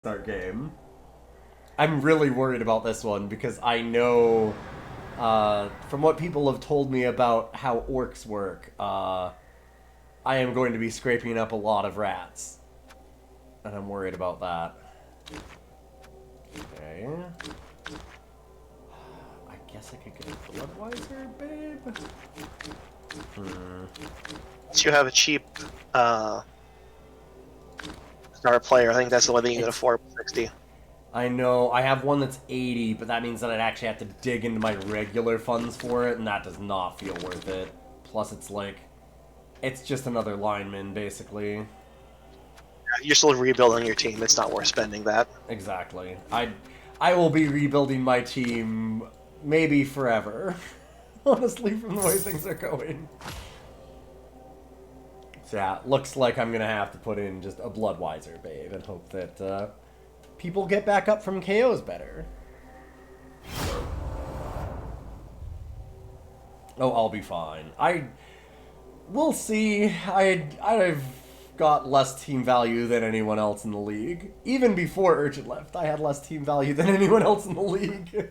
Start game. I'm really worried about this one because I know from what people have told me about how orcs work, I am going to be scraping up a lot of rats. And I'm worried about that. Okay. I guess I could get a Bloodweiser, babe? So you have a cheap star player. I think that's the only thing you can afford with 60. I know. I have one that's 80, but that means that I'd actually have to dig into my regular funds for it, and that does not feel worth it. Plus, it's like... It's just another lineman, basically. You're still rebuilding your team. It's not worth spending that. Exactly. I will be rebuilding my team maybe forever. Honestly, from the way things are going. So yeah, looks like I'm gonna have to put in just a Bloodweiser, babe, and hope that people get back up from KOs better. Oh, I'll be fine. We'll see. I've got less team value than anyone else in the league. Even before Urchin left, I had less team value than anyone else in the league.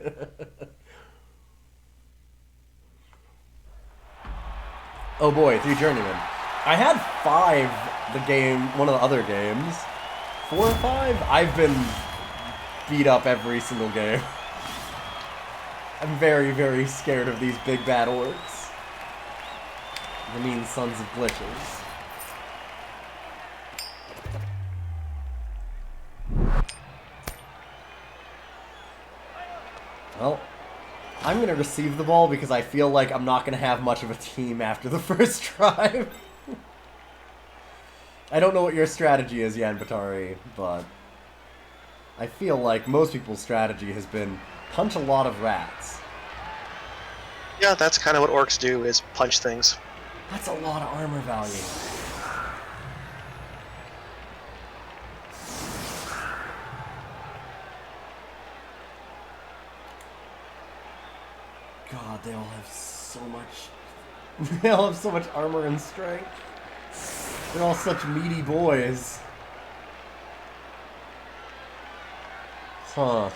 Oh boy, 3 journeymen. I had 5 one of the other games. 4 or 5? I've been beat up every single game. I'm very, very scared of these big bad orcs. The mean sons of glitches. Well, I'm going to receive the ball because I feel like I'm not going to have much of a team after the first drive. I don't know what your strategy is, Yanbetari, but I feel like most people's strategy has been punch a lot of rats. Yeah, that's kind of what orcs do, is punch things. That's a lot of armor value. God, they all have so much... They all have so much armor and strength. They're all such meaty boys. Huh.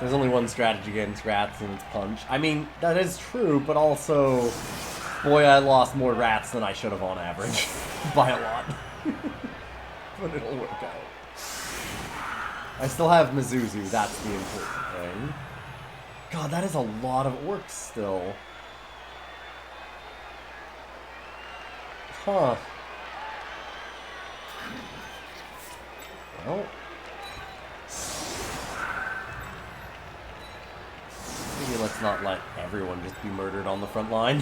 There's only one strategy against rats, and it's punch. I mean, that is true, but also... Boy, I lost more rats than I should have on average. By a lot. But it'll work out. I still have Mizuzu, that's the important thing. God, that is a lot of orcs still. Huh. Well. Maybe let's not let everyone just be murdered on the front line.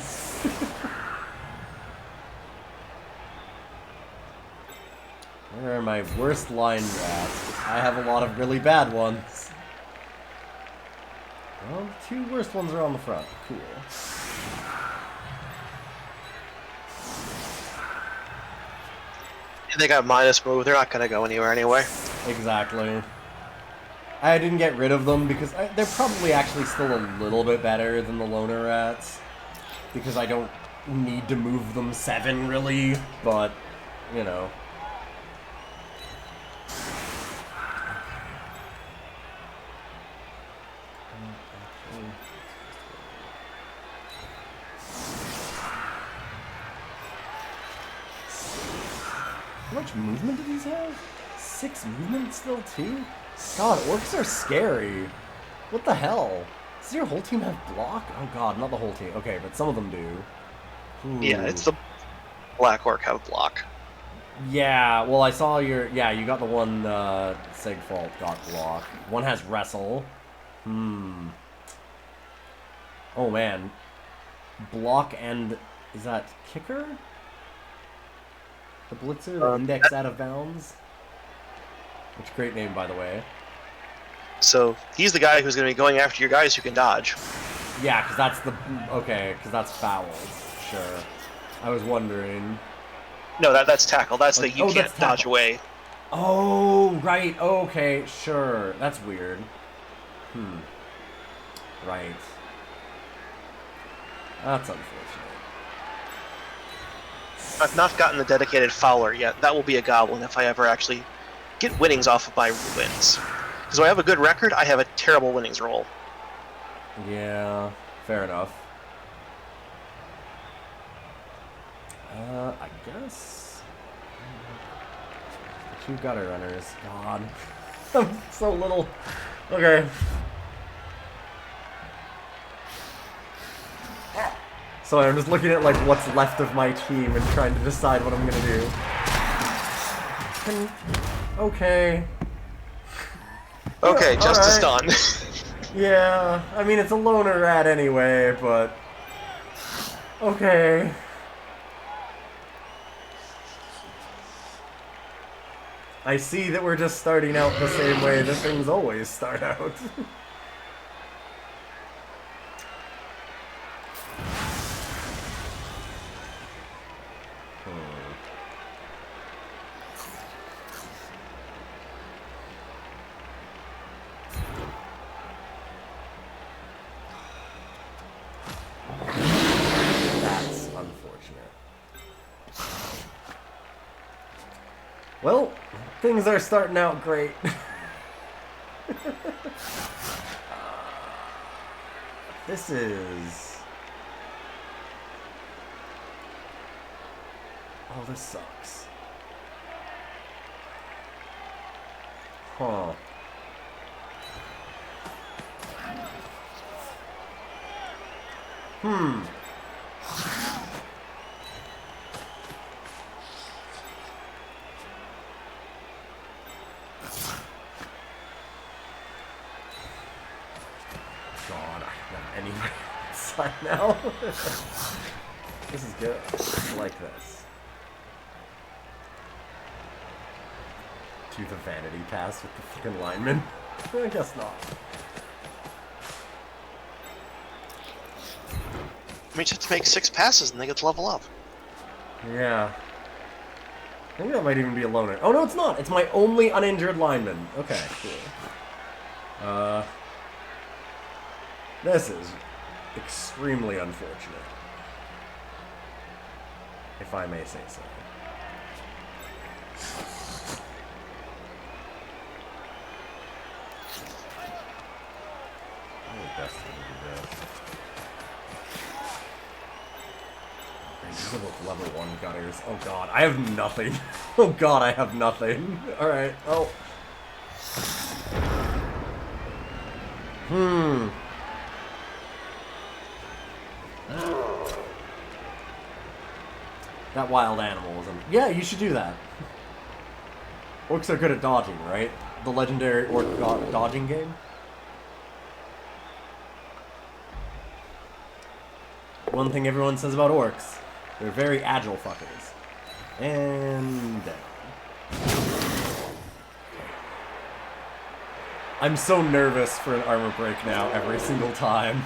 Where are my worst line rats? I have a lot of really bad ones. Well, the 2 worst ones are on the front. Cool. They got minus move. They're not going to go anywhere anyway. Exactly. I didn't get rid of them because they're probably actually still a little bit better than the loner rats. Because I don't need to move them 7, really. But, you know. How much movement do these have? 6 movement still, too? God, orcs are scary. What the hell? Does your whole team have block? Oh god, not the whole team. Okay, but some of them do. Ooh. Yeah, it's the black orc have block. Yeah, well, I saw your... Yeah, you got the one Segfault got block. One has wrestle. Oh, man. Block and... Is that kicker? The Blitzer? The index out of bounds? Which great name, by the way. So he's the guy who's going to be going after your guys who can dodge. Yeah, because that's the... Okay, because that's fouls. Sure. I was wondering... No, that's tackle. That's the you can't dodge away. Oh, right. Okay, sure. That's weird. Right. That's unfortunate. I've not gotten the dedicated Fowler yet. That will be a goblin if I ever actually get winnings off of my wins. Because when I have a good record, I have a terrible winnings roll. Yeah, fair enough. I guess... Two gutter runners. God. I'm so little. Okay. So I'm just looking at like what's left of my team and trying to decide what I'm gonna do. Okay. Okay, Yeah, justice alright. done. Yeah, I mean it's a loner rat anyway, but... Okay. I see that we're just starting out the same way that things always start out. That's unfortunate. Well, things are starting out great. This is... Oh, this sucks. Huh. Hmm. God, I have anybody inside now. This is good. I like this. Tooth of Vanity pass with the fucking lineman? I guess not. I mean, just make 6 passes and they get to level up. Yeah. I think that might even be a loner. Oh, no, it's not. It's my only uninjured lineman. Okay, cool. This is extremely unfortunate. If I may say so. Best to do this. These are both level 1 gutters. Oh god, I have nothing. Oh god, I have nothing. Alright, oh. That wild animal was yeah, you should do that. Orcs are good at dodging, right? The legendary orc dodging game? One thing everyone says about orcs, they're very agile fuckers. And down. I'm so nervous for an armor break now every single time.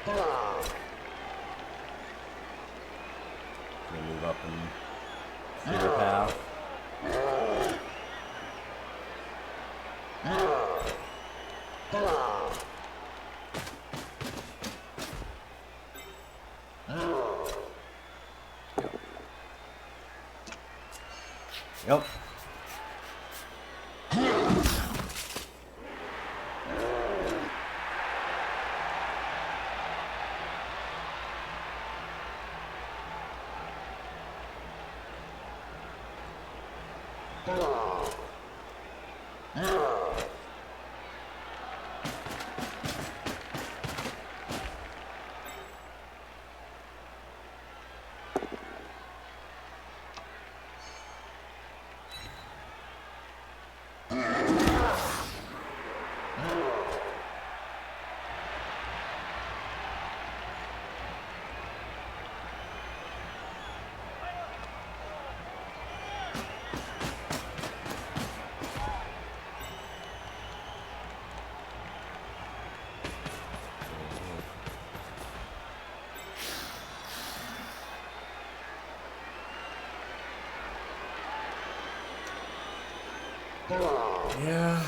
Gonna move up and clear a path. Yep. Yeah.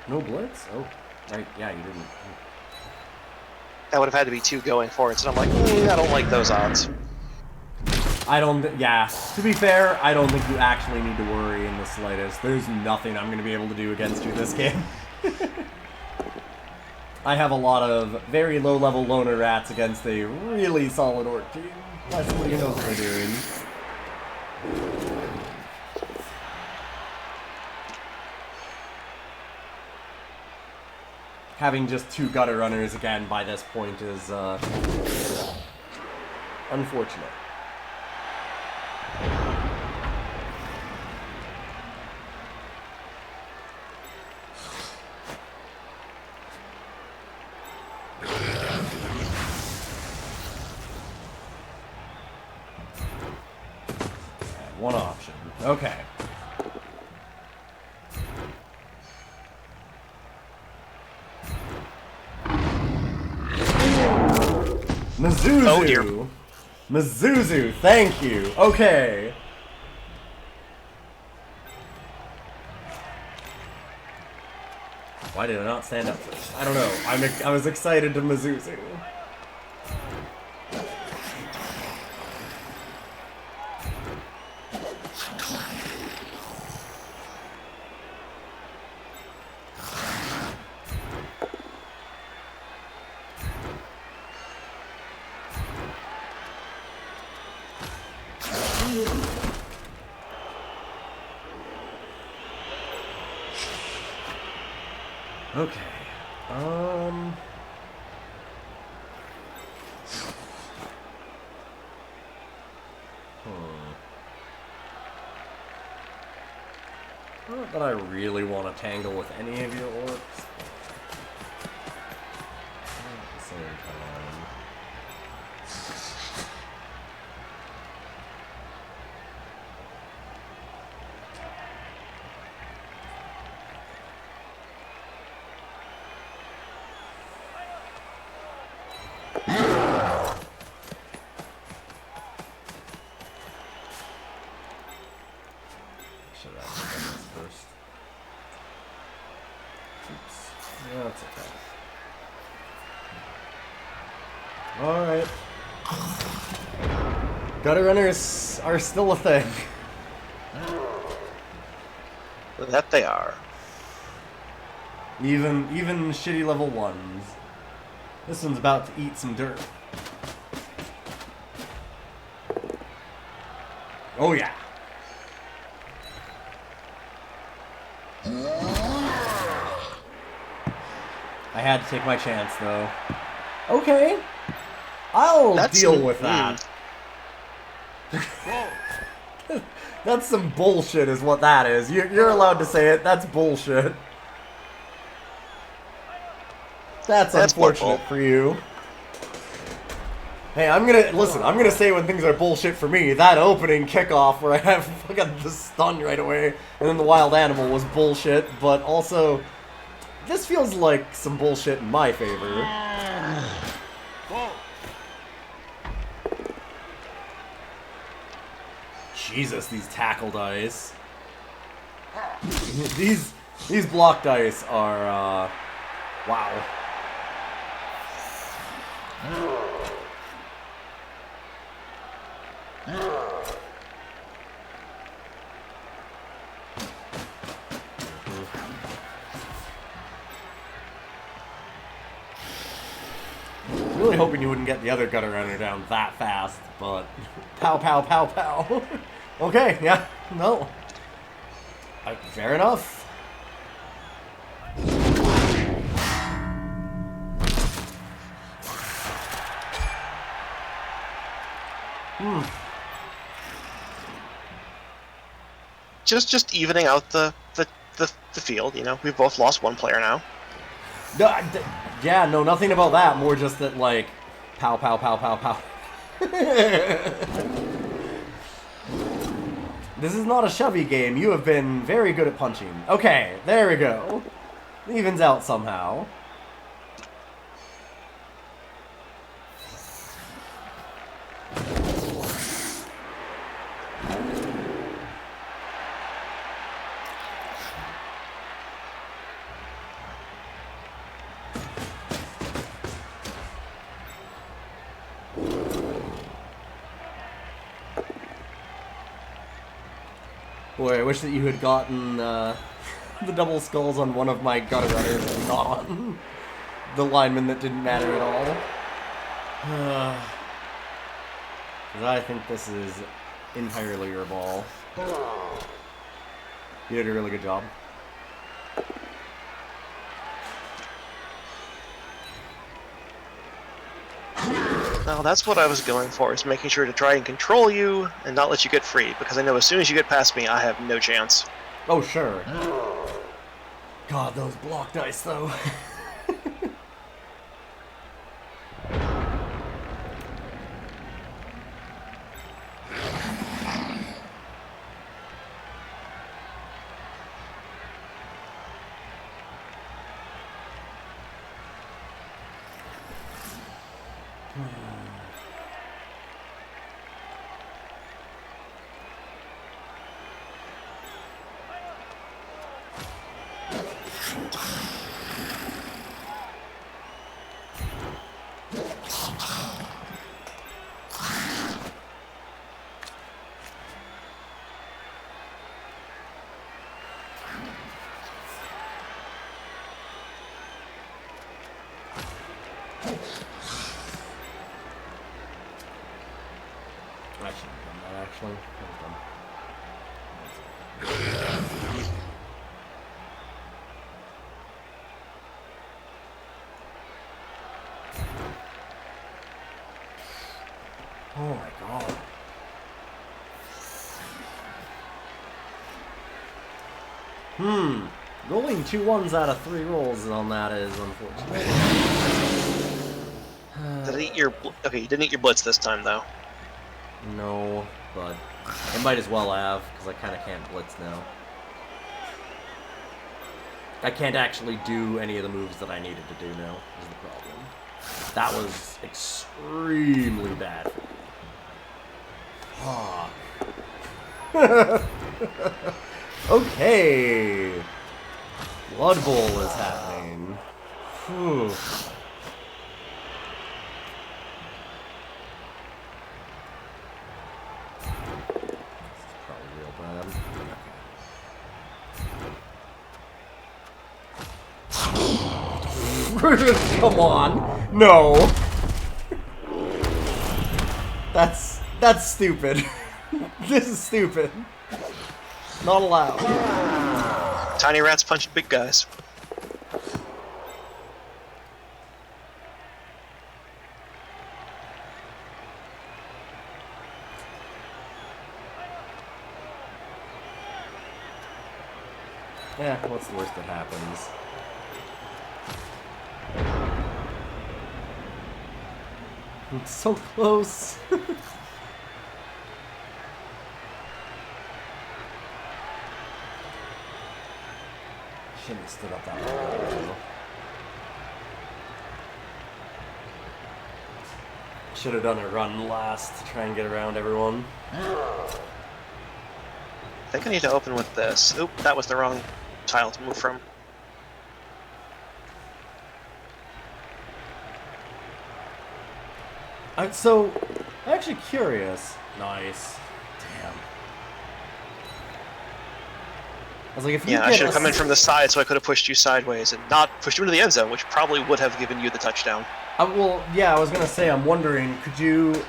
No blitz? Oh, right. Yeah, you didn't. That would have had to be 2 going for it, so I'm like, I don't like those odds. I don't. Yeah. To be fair, I don't think you actually need to worry in the slightest. There's nothing I'm going to be able to do against you this game. I have a lot of very low-level loner rats against a really solid orc team. That's what you know what they're doing. Having just 2 gutter runners again by this point is unfortunate. One option. Okay. Mizuzu! Oh dear. Mizuzu, thank you. Okay. Why did I not stand up first? I don't know. I was excited to Mizuzu. Okay. Not that I really want to tangle with any of your orcs. At the same time. Should I have done this first? Oops. No, that's okay. Alright. Gutter runners are still a thing. That they are. Even shitty level 1s. This one's about to eat some dirt. Oh yeah. I had to take my chance, though. Okay. I'll deal with that. That's some bullshit is what that is. You're allowed to say it. That's bullshit. That's unfortunate for you. Hey, I'm gonna say when things are bullshit for me. That opening kickoff where I got the stun right away, and then the wild animal was bullshit, but also, this feels like some bullshit in my favor. Jesus, these tackle dice. These block dice are, wow. Really hoping you wouldn't get the other gutter runner down that fast, but pow pow pow pow. Okay, yeah, no. Fair enough. Just evening out the field, you know. We've both lost 1 player now. No, yeah, no, nothing about that. More just that, like, pow, pow, pow, pow, pow. This is not a shovey game. You have been very good at punching. Okay, there we go. Evens out somehow. Boy, I wish that you had gotten the double skulls on one of my gutter runners and not on the lineman that didn't matter at all. Because I think this is entirely your ball. You did a really good job. Now that's what I was going for, is making sure to try and control you and not let you get free, because I know as soon as you get past me, I have no chance. Oh, sure. God, those block dice, though. I should have done that, actually. That was dumb. Oh my god. Rolling 2 1s out of 3 rolls on that is unfortunate. Did I eat your... Okay, you didn't eat your blitz this time, though. No, but it might as well have, because I kind of can't blitz now. I can't actually do any of the moves that I needed to do now, is the problem. That was extremely bad for me. Okay. Blood Bowl is happening. Whew. Come on. No. That's stupid. This is stupid. Not allowed. Tiny rats punching big guys. Yeah, what's the worst that happens? It's so close. Shouldn't have stood up that long. Should have done a run last to try and get around everyone. I think I need to open with this. Oop, that was the wrong tile to move from. So, I'm actually curious. Nice. Damn. I was like, if you Yeah, I should have come in from the side so I could have pushed you sideways and not pushed you into the end zone, which probably would have given you the touchdown. Well, yeah, I was gonna say, I'm wondering, could you...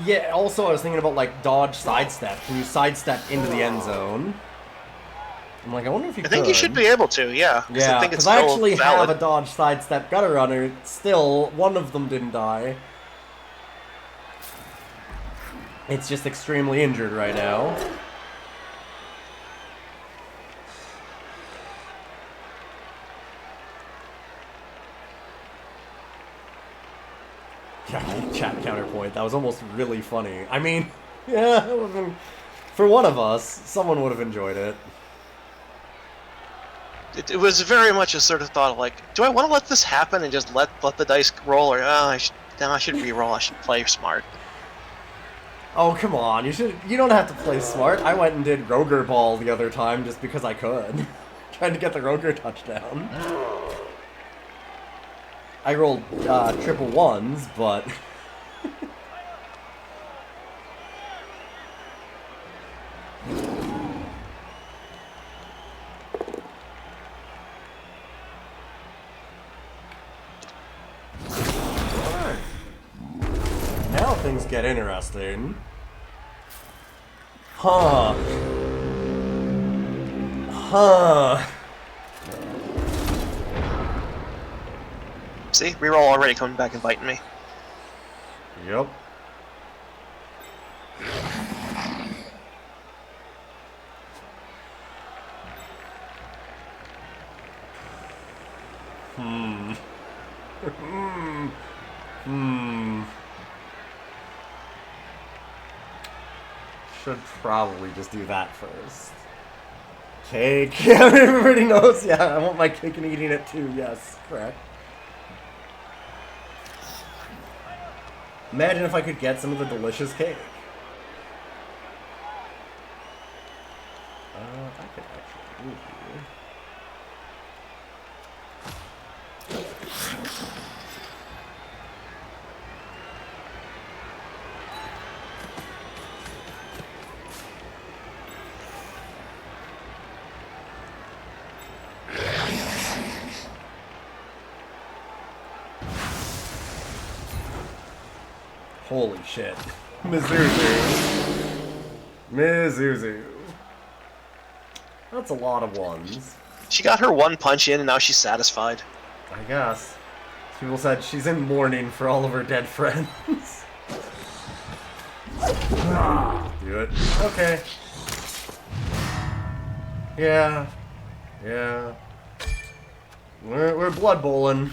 Yeah, also I was thinking about, like, dodge sidestep. Can you sidestep into the end zone? I'm like, I wonder if you could. I think you should be able to, yeah. Yeah, because I actually valid. have a dodge sidestep gutter runner. Still, one of them didn't die. It's just extremely injured right now. Yeah, chat counterpoint. That was almost really funny. I mean, yeah, it would have been, for one of us, someone would have enjoyed it. It was very much a sort of thought of like, do I want to let this happen and just let the dice roll, or I should re-roll. I should play smart. Oh, come on. You don't have to play smart. I went and did Roger Ball the other time just because I could. Trying to get the Roger touchdown. I rolled triple ones, but... things get interesting. Huh. See, reroll already coming back and biting me. Yep. Should probably just do that first. Cake. Everybody knows. Yeah, I want my cake and eating it too. Yes, correct. Imagine if I could get some of the delicious cake. I could actually move you. Holy shit. Mizuzu. That's a lot of ones. She got her one punch in and now she's satisfied. I guess. People said she's in mourning for all of her dead friends. Do it. Okay. Yeah. Yeah. We're blood bowling.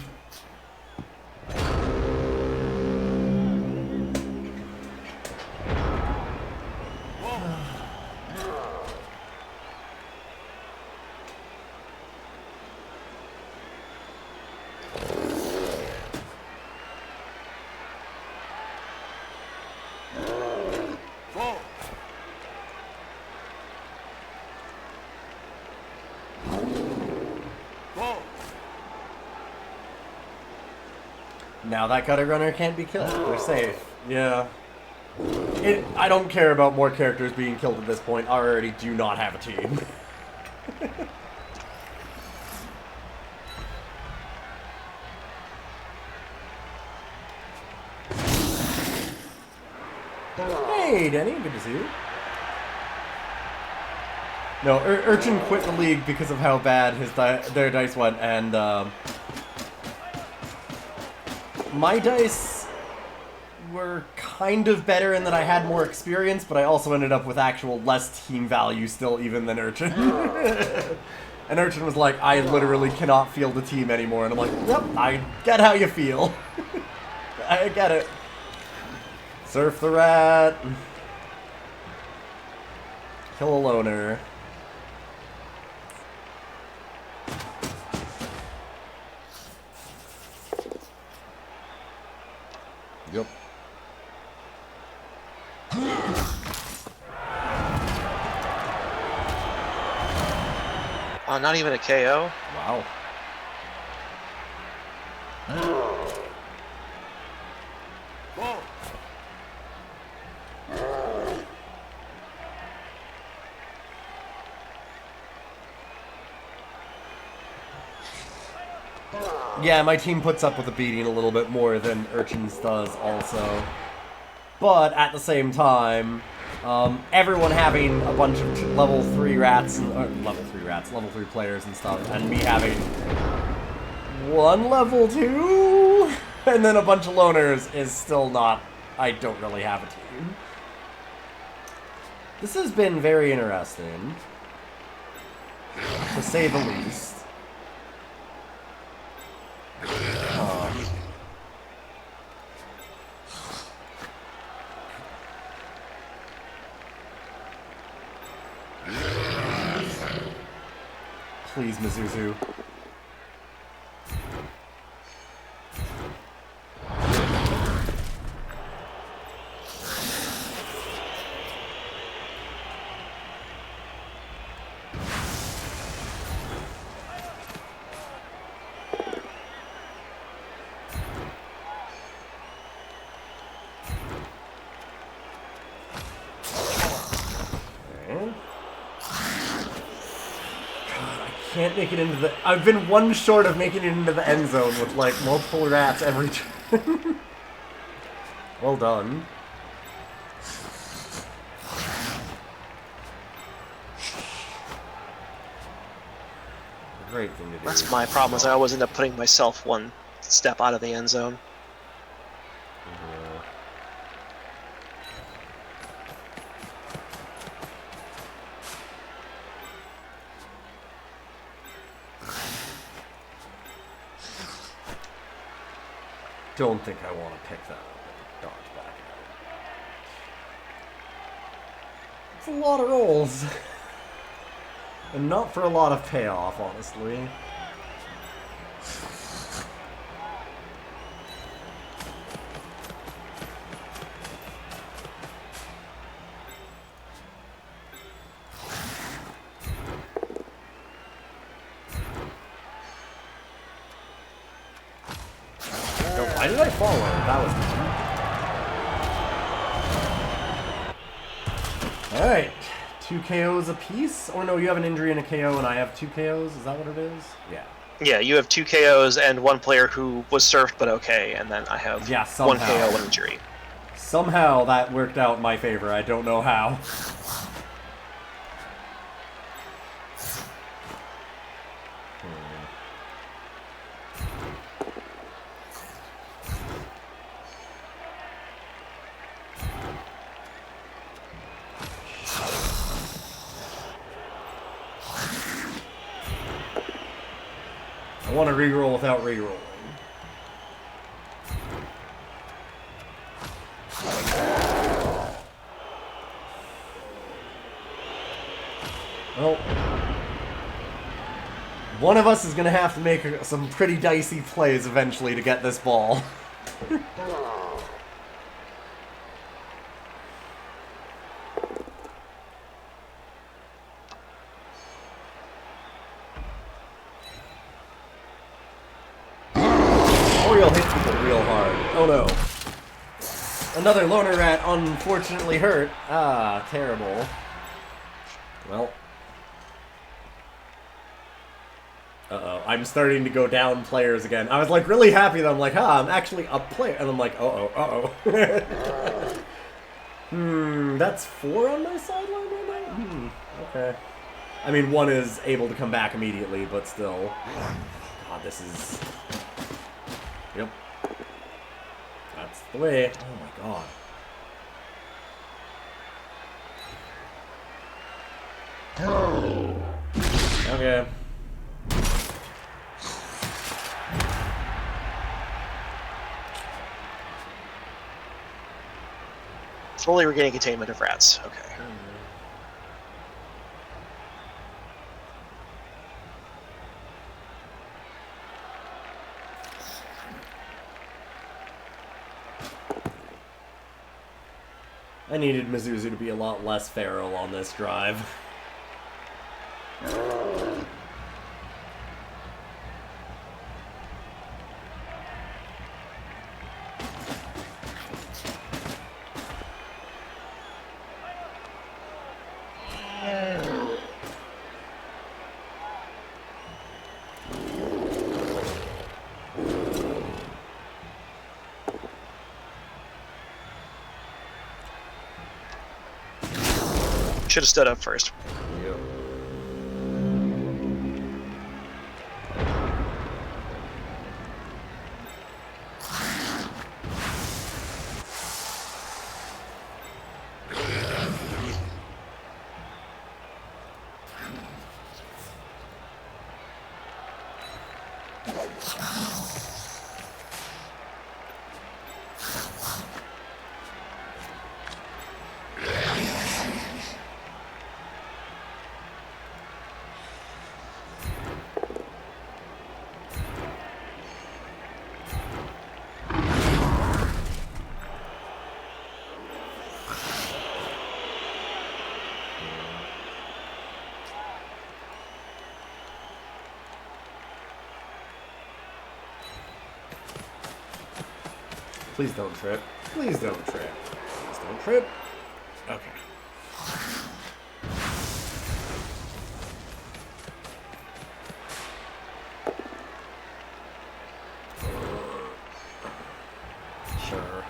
Now that gutter runner can't be killed. They're safe. Yeah. I don't care about more characters being killed at this point. I already do not have a team. Hey, Denny. Good to see you. No, Urchin quit the league because of how bad their dice went, and my dice were kind of better in that I had more experience, but I also ended up with actual less team value still even than Urchin. And Urchin was like, I literally cannot field a team anymore. And I'm like, yep, I get how you feel. I get it. Surf the rat. Kill a loner. Yep. Oh, not even a KO? Wow. Yeah, my team puts up with the beating a little bit more than Urchin's does also. But at the same time, everyone having a bunch of level 3 rats, level 3 players and stuff, and me having one level 2, and then a bunch of loners is still not, I don't really have a team. This has been very interesting, to say the least. Please, Mizuzu. Can't make it into the... I've been one short of making it into the end zone with, like, multiple rats every turn. Well done. great thing to do. That's my problem, is I always end up putting myself one step out of the end zone. Don't think I want to pick that up and dodge back out. It's a lot of rolls. And not for a lot of payoff, honestly. Why did I follow? That was... Alright. 2 KOs apiece? Or no, you have an injury and a KO and I have 2 KOs? Is that what it is? Yeah. Yeah, you have 2 KOs and 1 player who was surfed but okay, and then I have 1 KO, 1 injury. Somehow that worked out in my favor. I don't know how. I want to reroll without rerolling. Well, one of us is going to have to make some pretty dicey plays eventually to get this ball. Oriole hit people real hard. Oh no. Another loner rat unfortunately hurt. Ah, terrible. Well. Uh-oh. I'm starting to go down players again. I was like really happy that I'm like, I'm actually up player. And I'm like, uh-oh. That's 4 on my sideline right now? Okay. I mean, 1 is able to come back immediately, but still. God, this is... Yep. That's the way. Oh my god. Okay. Slowly regaining containment of rats. Okay. I needed Mizuzu to be a lot less feral on this drive. Should have stood up first. Yep. Please don't trip. Please don't trip. Please don't trip. Okay. Sure.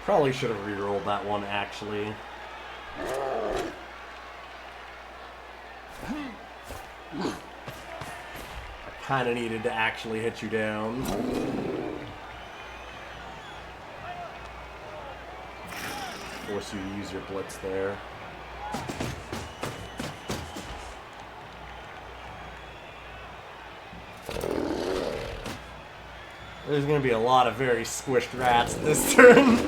Probably should have re-rolled that one, actually. I kind of needed to actually hit you down. Force you to use your blitz there. There's going to be a lot of very squished rats this turn.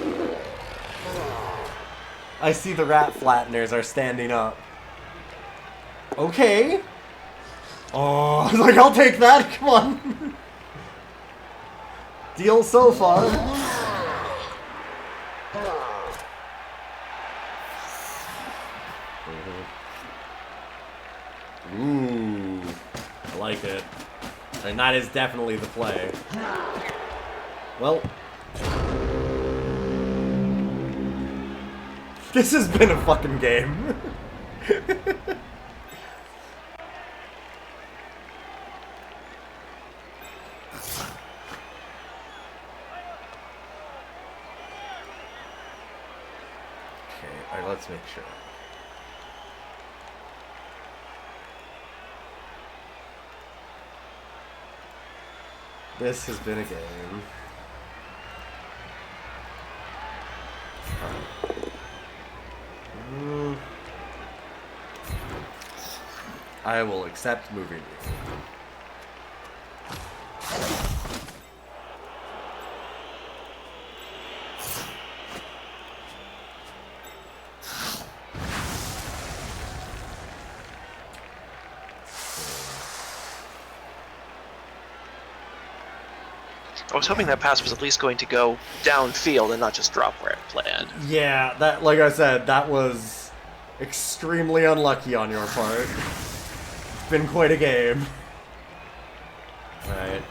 I see the rat flatteners are standing up. Okay. Oh, I was like, I'll take that. Come on. Deal so far. Ooh. I like it. And that is definitely the play. Well. This has been a fucking game. Alright, let's make sure. This has been a game. I will accept moving you. I was hoping that pass was at least going to go downfield and not just drop where it planned. Yeah, that, like I said, that was extremely unlucky on your part. It's been quite a game. Alright.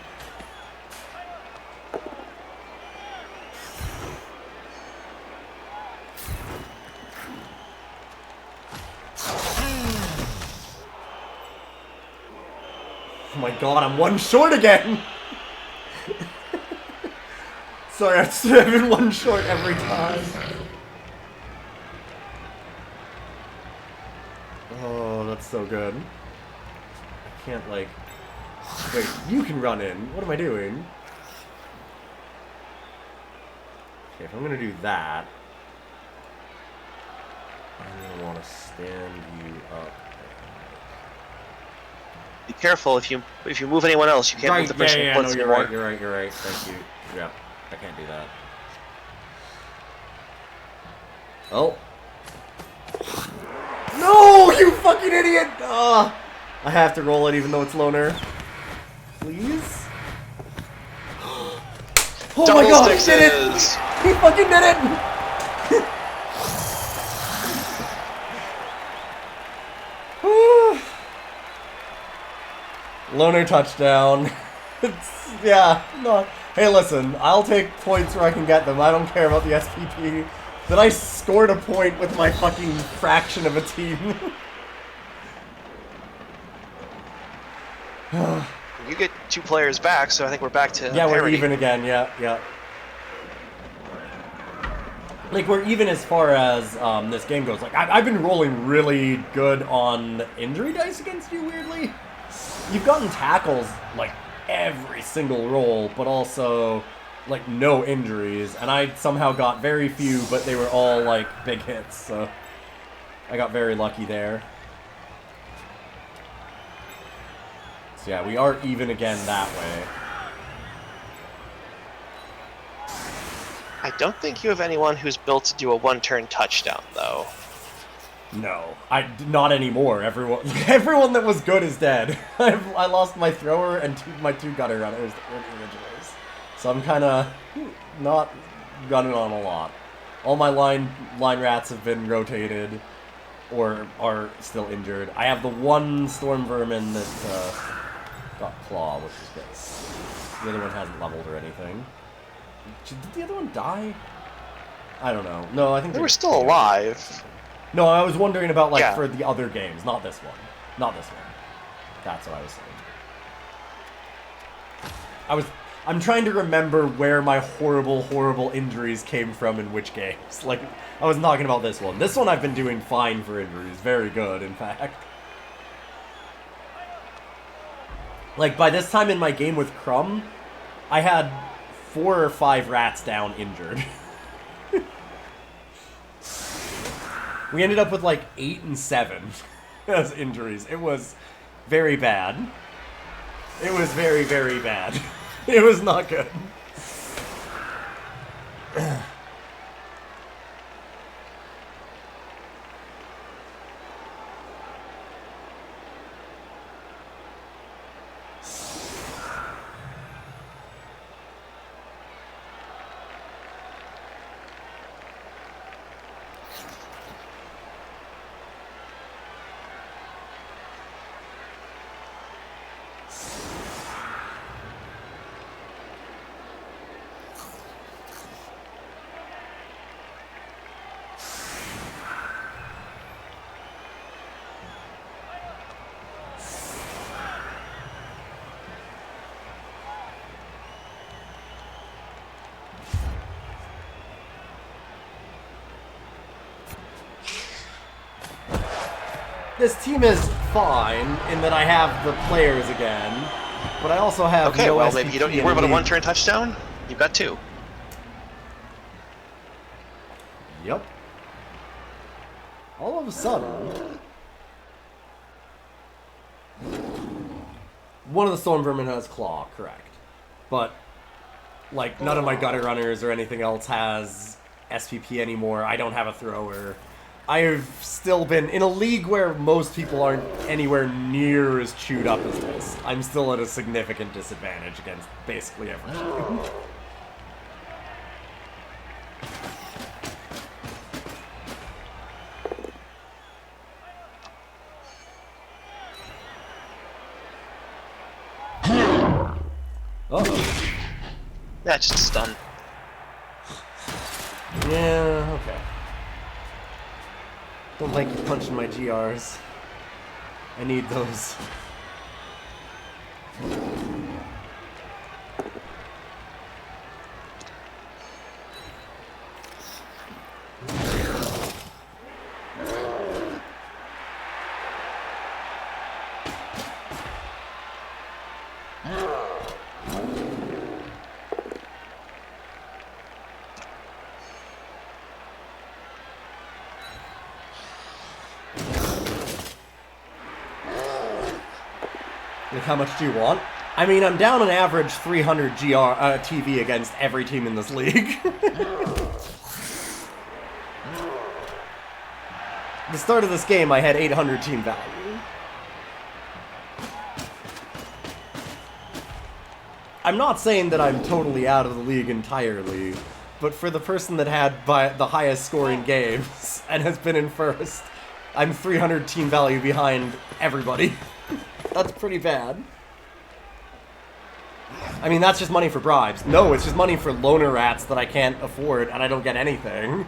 Oh my god, I'm one short again! Sorry, I've been one short every time. Oh, that's so good. I can't, like... Wait, you can run in. What am I doing? Okay, if I'm gonna do that... I'm gonna want to stand you up. Be careful, if you move anyone else, you can't move the person yeah, who no, puts you're more. right, you're right. Thank you. Yeah, I can't do that. Oh. No, you fucking idiot! I have to roll it even though it's loner. Please? Oh Double my god, he did it! sixes. He fucking did it! Loner touchdown. Yeah, no. Hey, listen, I'll take points where I can get them. I don't care about the SPP. That I scored a point with my fucking fraction of a team. You get 2 players back, so I think we're back to yeah, we're parity. even again. Yeah. Like, we're even as far as this game goes. Like, I've been rolling really good on injury dice against you, weirdly. You've gotten tackles, like, every single roll, but also, like, no injuries. And I somehow got very few, but they were all, like, big hits, so I got very lucky there. So yeah, we are even again that way. I don't think you have anyone who's built to do a 1-turn touchdown, though. No, not anymore. Everyone that was good is dead. I lost my thrower and my 2 gutter runners that were the originals. So I'm kind of not running on a lot. All my line rats have been rotated or are still injured. I have the 1 storm vermin that got claw, which is good. The other one hasn't leveled or anything. Did the other one die? I don't know. No, I think They were still alive. No, I was wondering about, like, Yeah. for the other games, not this one. Not this one. That's what I was saying. I'm trying to remember where my horrible, horrible injuries came from in which games. Like, I wasn't talking about this one. This one I've been doing fine for injuries. Very good, in fact. Like, by this time in my game with Crumb, I had 4 or 5 rats down injured. We ended up with, like, 8 and 7 as injuries. It was very bad. It was very, very bad. It was not good. This team is fine in that I have the players again, but I also have Okay, no well, SPP maybe you don't. You worry about a one-turn touchdown. You've got 2. Yep. All of a sudden, one of the Storm Vermin has Claw, correct. But, like, none of my Gutter Runners or anything else has SPP anymore. I don't have a thrower. I've still been in a league where most people aren't anywhere near as chewed up as this. I'm still at a significant disadvantage against basically everything. Uh-oh. That's just a stun. Yeah, okay. Don't like you punching my GRs. I need those. Like, how much do you want? I mean, I'm down an average 300 TV against every team in this league. The start of this game, I had 800 team value. I'm not saying that I'm totally out of the league entirely, but for the person that had the highest scoring games and has been in first, I'm 300 team value behind everybody. That's pretty bad. I mean, that's just money for bribes. No, it's just money for loner rats that I can't afford, and I don't get anything.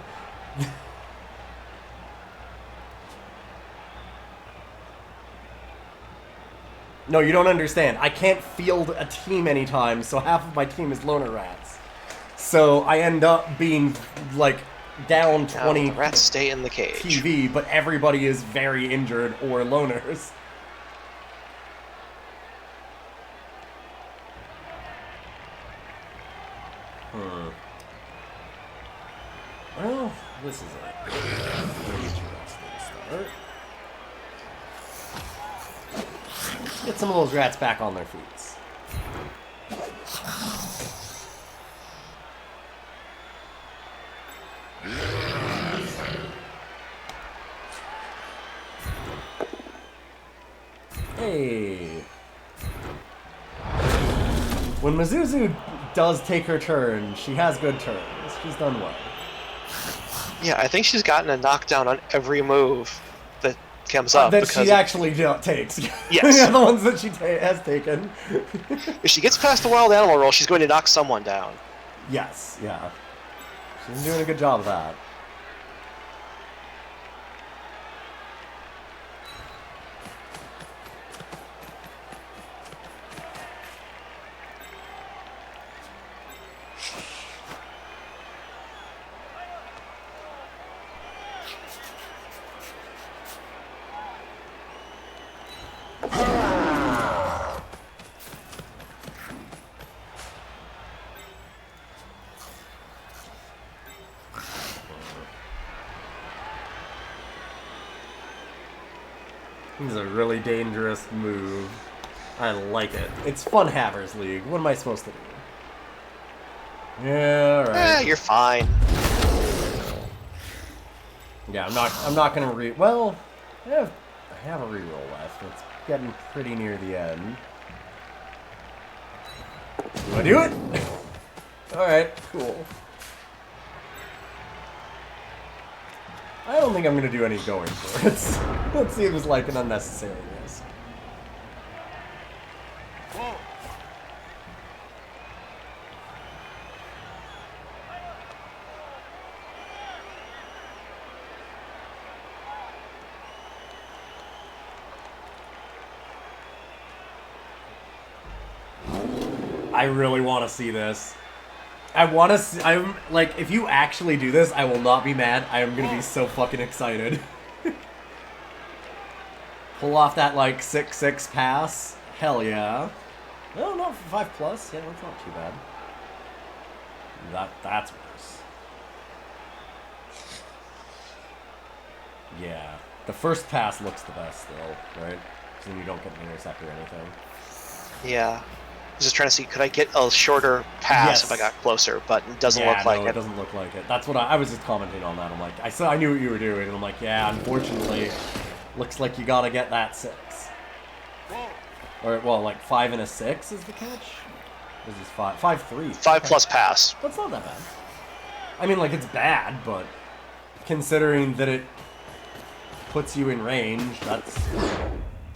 No, you don't understand. I can't field a team anytime, so half of my team is loner rats. So I end up being, like, down 20 rats stay in the cage. TV, but everybody is very injured or loners. Well, this is it. Start. Get some of those rats back on their feet. Hey. When Mizuzu does take her turn, she has good turns. She's done well. Yeah, I think she's gotten a knockdown on every move that comes up. That she actually takes. Yes. The ones that she has taken. If she gets past the wild animal roll, she's going to knock someone down. Yes, yeah. She's doing a good job of that. This is a really dangerous move. I like it. It's Funhaver's League. What am I supposed to do? Yeah, alright. Eh, you're fine. Yeah, I'm not gonna well, I have a reroll left. It's getting pretty near the end. Do I do it? Alright, cool. I don't think I'm gonna do any going for it. That seems like an unnecessary risk. I really want to see this. I want to see, I'm like, if you actually do this, I will not be mad. I am going to be so fucking excited. Pull off that, like, 6-6 pass. Hell yeah. No, not 5+. Yeah, that's not too bad. That's worse. Yeah. The first pass looks the best, though, right? Because then you don't get an intercept or anything. Yeah. I was just trying to see, could I get a shorter pass if I got closer, but it doesn't look like it. It doesn't look like it. That's what I was just commenting on that. I'm like, I knew what you were doing, and I'm like, yeah, unfortunately, looks like you gotta get that 6. Or, well, like 5 and a 6 is the catch? This is 5. 5-3. 5+ pass. That's not that bad. I mean, like, it's bad, but considering that it puts you in range, that's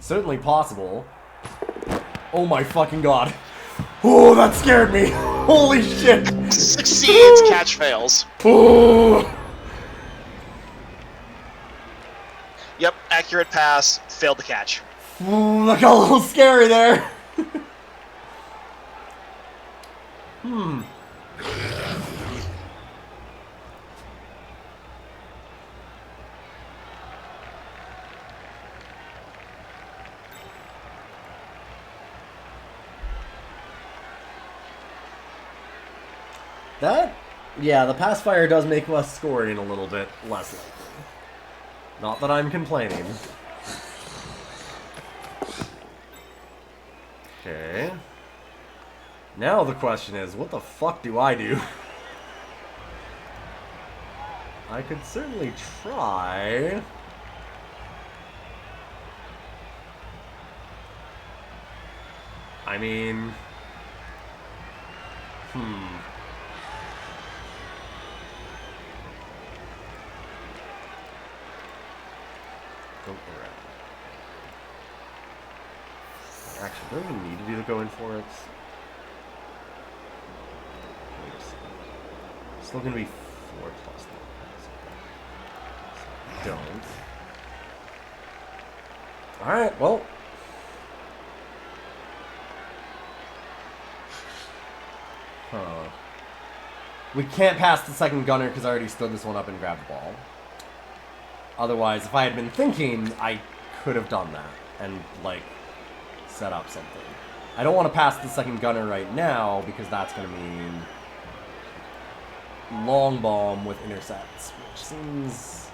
certainly possible. Oh my fucking god. Oh, that scared me. Holy shit. Succeeds, catch fails. Oh. Yep, accurate pass, failed to catch. Ooh, that got a little scary there. Yeah, the pass fire does make us scoring a little bit less likely. Not that I'm complaining. Okay. Now the question is, what the fuck do I do? I could certainly try. I mean... Go around. Actually, do I even need to do the going for it? Wait a second. Still gonna be 4+ though. Don't. Alright, well. We can't pass the second gunner because I already stood this one up and grabbed the ball. Otherwise, if I had been thinking, I could have done that and, like, set up something. I don't want to pass the second gunner right now because that's going to mean long bomb with intercepts, which seems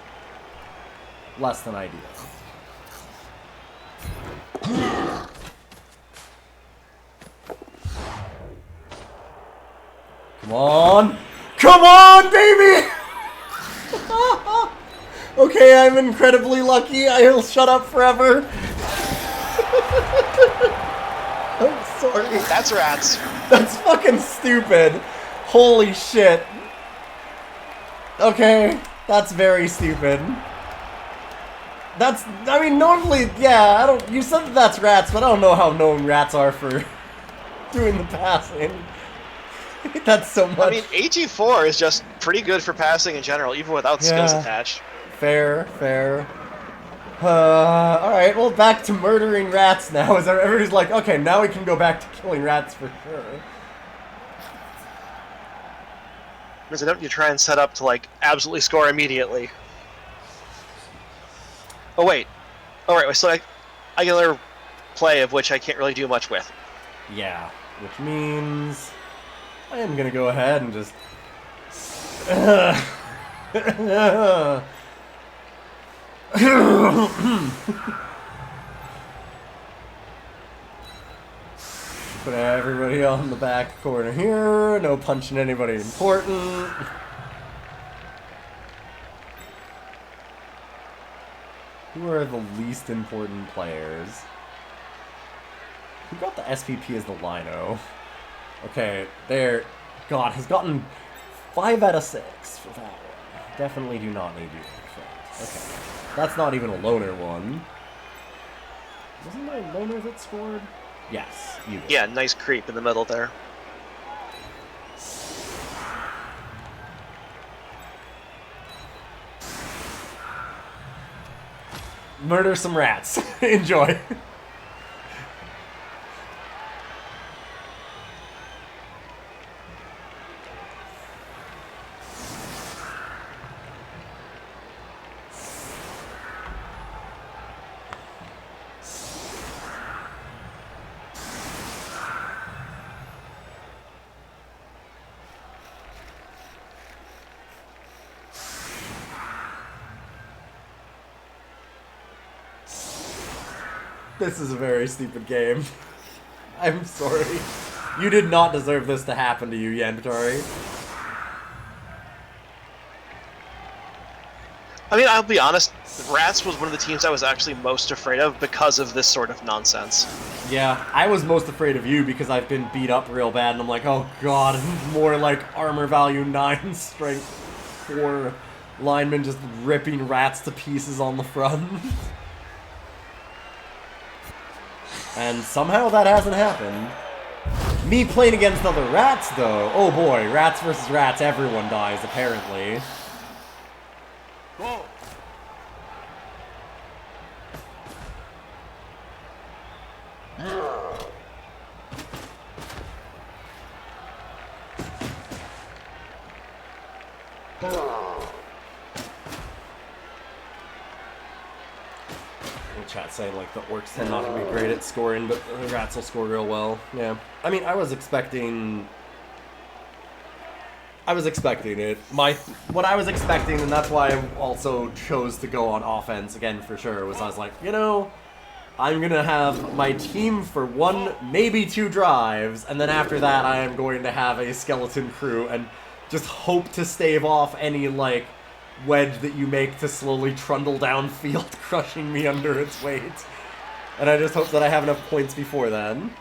less than ideal. Come on! Come on, baby! Okay, I'm incredibly lucky. I'll shut up forever. I'm sorry. That's rats. That's fucking stupid. Holy shit. Okay, that's very stupid. That's, I mean, normally, yeah, you said that that's rats, but I don't know how known rats are for doing the passing. That's so much. I mean, AG4 is just pretty good for passing in general, even without skills attached. Fair, fair. Alright, well, back to murdering rats now. As everybody's like, okay, now we can go back to killing rats for sure. Because I don't need to try and set up to, like, absolutely score immediately. Oh, wait. Oh, right, so I get another play of which I can't really do much with. Yeah, which means I am going to go ahead and just... Put everybody on the back corner here. No punching anybody important. Who are the least important players? Who got the SPP as the Lino? Okay, there. God, has gotten 5 out of 6 for that one. Definitely do not need you. Okay. That's not even a loner one. Wasn't there a loner that scored? Yes, you did. Yeah, nice creep in the middle there. Murder some rats. Enjoy. This is a very stupid game. I'm sorry. You did not deserve this to happen to you, Yanbetari. I mean, I'll be honest, Rats was one of the teams I was actually most afraid of because of this sort of nonsense. Yeah, I was most afraid of you because I've been beat up real bad, and I'm like, oh god, more like armor value 9, strength 4 linemen just ripping rats to pieces on the front. And somehow that hasn't happened. Me playing against other rats, though. Oh boy, rats versus rats, everyone dies, apparently. Go. Chat saying like the orcs tend not to be great at scoring, but the rats will score real well. Yeah, I mean, I was expecting it. What I was expecting, and that's why I also chose to go on offense again for sure. Was I was like, you know, I'm gonna have my team for 1, maybe 2 drives, and then after that, I am going to have a skeleton crew and just hope to stave off any like wedge that you make to slowly trundle downfield, crushing me under its weight. And I just hope that I have enough points before then.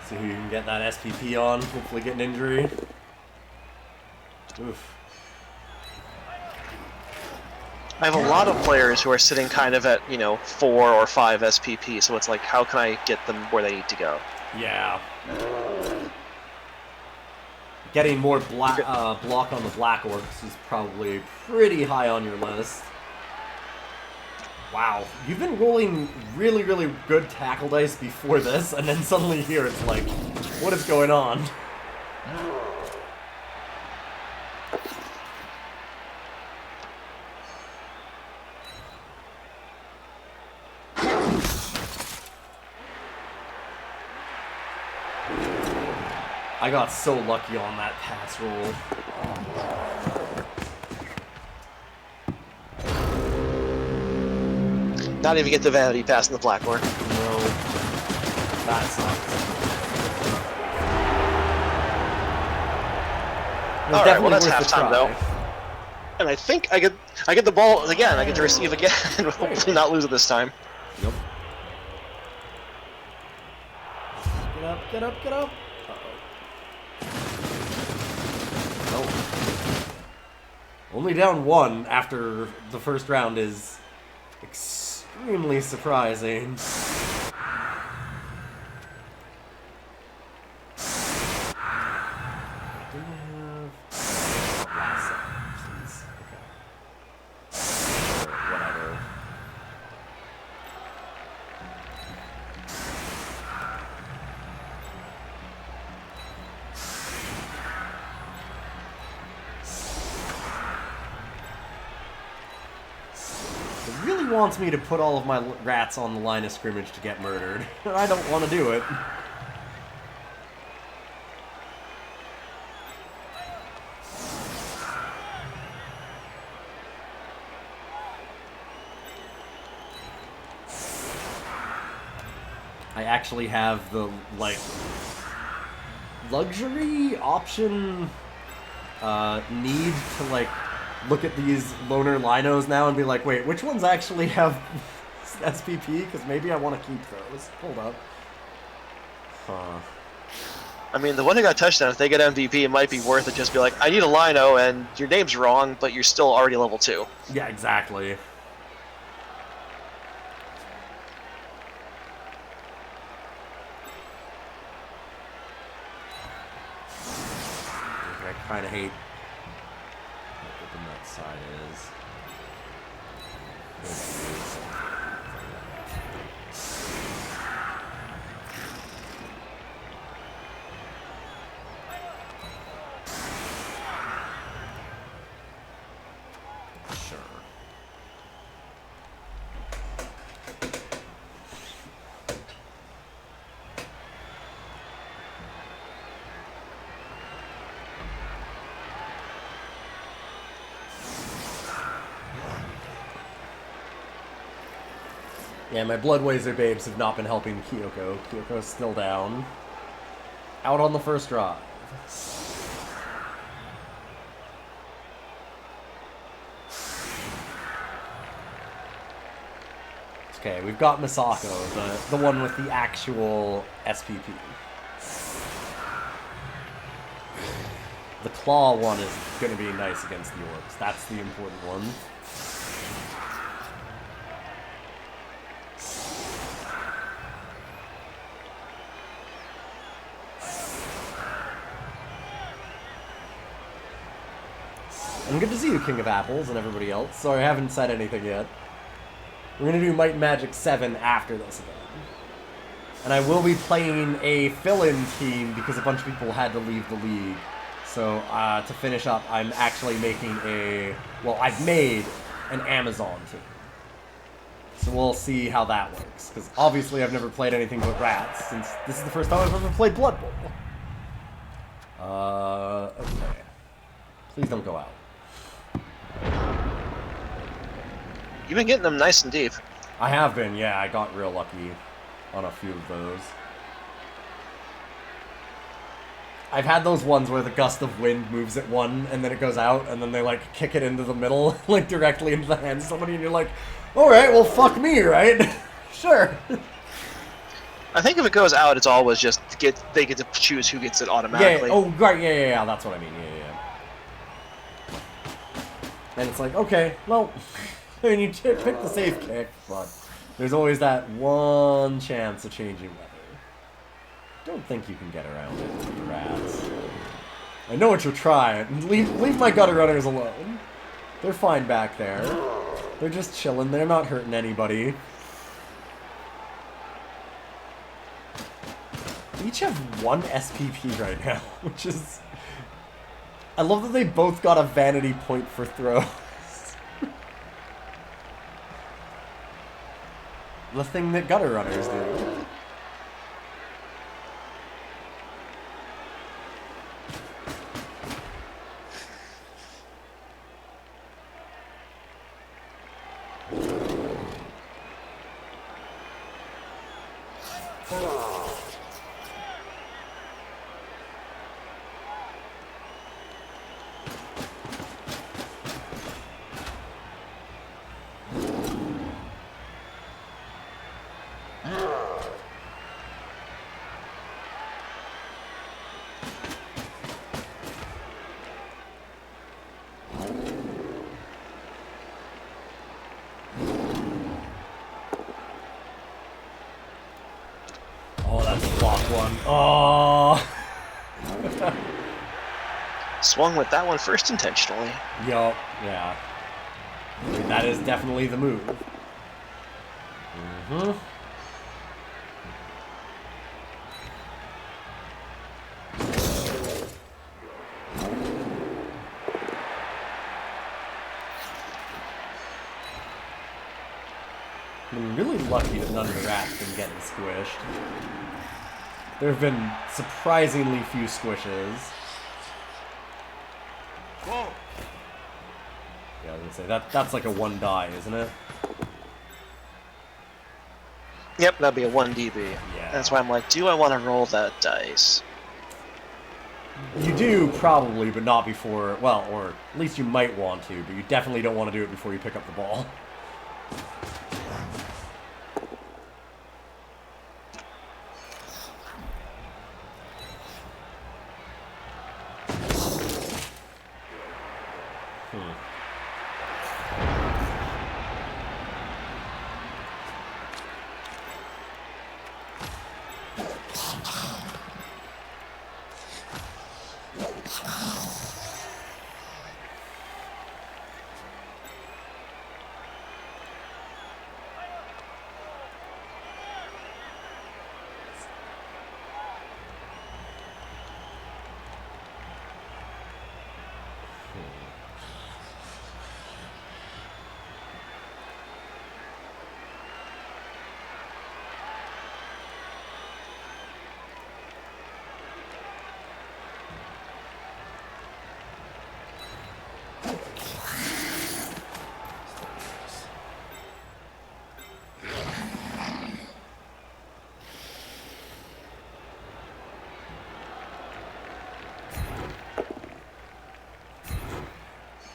See who you can get that SPP on, hopefully get an injury. Oof. I have a lot of players who are sitting kind of at, 4 or 5 SPP, so it's like, how can I get them where they need to go? Yeah. Getting more block on the black orcs is probably pretty high on your list. Wow, you've been rolling really, really good tackle dice before this, and then suddenly here it's like, what is going on? I got so lucky on that pass roll. Not even get the vanity pass in the black orc. No. That sucks. Alright, well that's halftime though. And I think I get the ball again, I get to receive again, and hopefully not lose it this time. Yep. Get up, get up, get up. No. Only down 1 after the first round is extremely surprising. Wants me to put all of my rats on the line of scrimmage to get murdered. I don't want to do it. I actually have the, like, luxury option need to, like, look at these loner linos now and be like, wait, which ones actually have SPP? Because maybe I want to keep those. Hold up. Huh. I mean, the one who got touchdown, if they get MVP, it might be worth it. Just be like, I need a lino, and your name's wrong, but you're still already level 2. Yeah, exactly. I kind of hate that side is. Sure. Yeah, my Bloodwazer babes have not been helping Kyoko. Kyoko's still down. Out on the first drive. Okay, we've got Misako, the one with the actual SPP. The claw one is going to be nice against the orbs. That's the important one. And good to see you, King of Apples, and everybody else. Sorry, I haven't said anything yet. We're going to do Might and Magic 7 after this event. And I will be playing a fill-in team because a bunch of people had to leave the league. So, to finish up, I'm actually making a... Well, I've made an Amazon team. So we'll see how that works. Because obviously I've never played anything but rats, since this is the first time I've ever played Blood Bowl. Okay. Please don't go out. You've been getting them nice and deep. I have been, yeah. I got real lucky on a few of those. I've had those ones where the gust of wind moves at one, and then it goes out, and then they, like, kick it into the middle, like, directly into the hands of somebody, and you're like, alright, well, fuck me, right? Sure. I think if it goes out, it's always just they get to choose who gets it automatically. Yeah, oh, right, yeah, that's what I mean, yeah. And it's like, okay, well, I mean, you pick the safe kick, but there's always that one chance of changing weather. Don't think you can get around it, you rats. I know what you're trying. Leave my gutter runners alone. They're fine back there. They're just chilling. They're not hurting anybody. They each have one SPP right now, which is... I love that they both got a vanity point for throws. The thing that gutter runners do. Oh. Swung with that one first intentionally. Yup, yeah. That is definitely the move. Mm-hmm. I'm really lucky that none of the rats been getting squished. There have been surprisingly few squishes. Whoa. Yeah, I was gonna say that's like a 1 die, isn't it? Yep, that'd be a 1 DB. Yeah. That's why I'm like, do I want to roll that dice? You do probably, but not before. Well, or at least you might want to, but you definitely don't want to do it before you pick up the ball.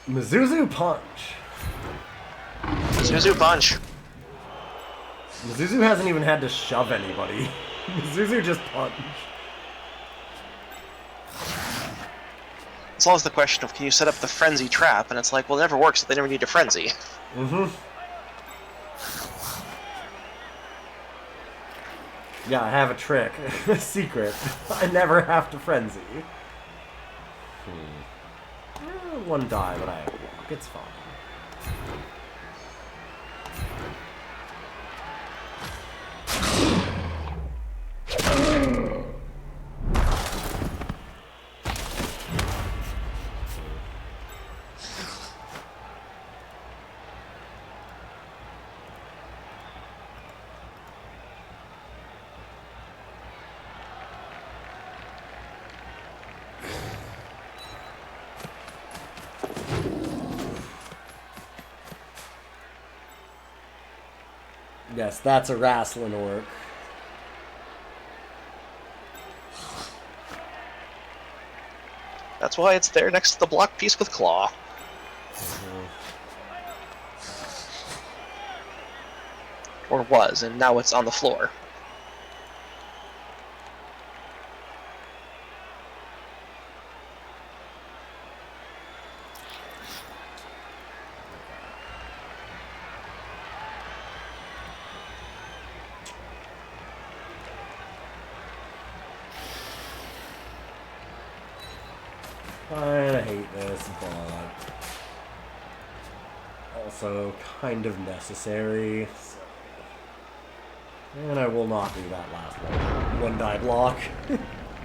Mizuzu punch. Zuzu punch. Mizuzu hasn't even had to shove anybody. Mizuzu just punched. It's always the question of, can you set up the frenzy trap? And it's like, well, it never works if they never need a frenzy. Mm-hmm. Yeah, I have a trick. A secret. I never have to frenzy. 1 die, but I have a block. It's fine. Yes, that's a wrestling orc. That's why it's there next to the block piece with claw. Or was, and now it's on the floor. I hate this, but also kind of necessary. So. And I will not do that last one. 1 die block.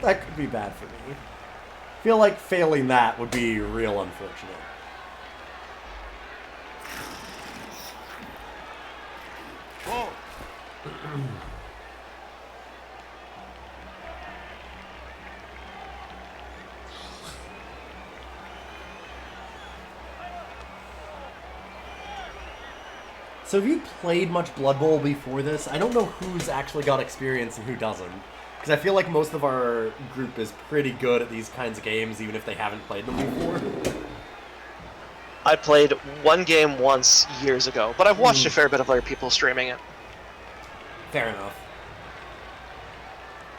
That could be bad for me. I feel like failing that would be real unfortunate. Whoa. So have you played much Blood Bowl before this? I don't know who's actually got experience and who doesn't. Because I feel like most of our group is pretty good at these kinds of games, even if they haven't played them before. I played 1 game once years ago, but I've watched a fair bit of other people streaming it. Fair enough.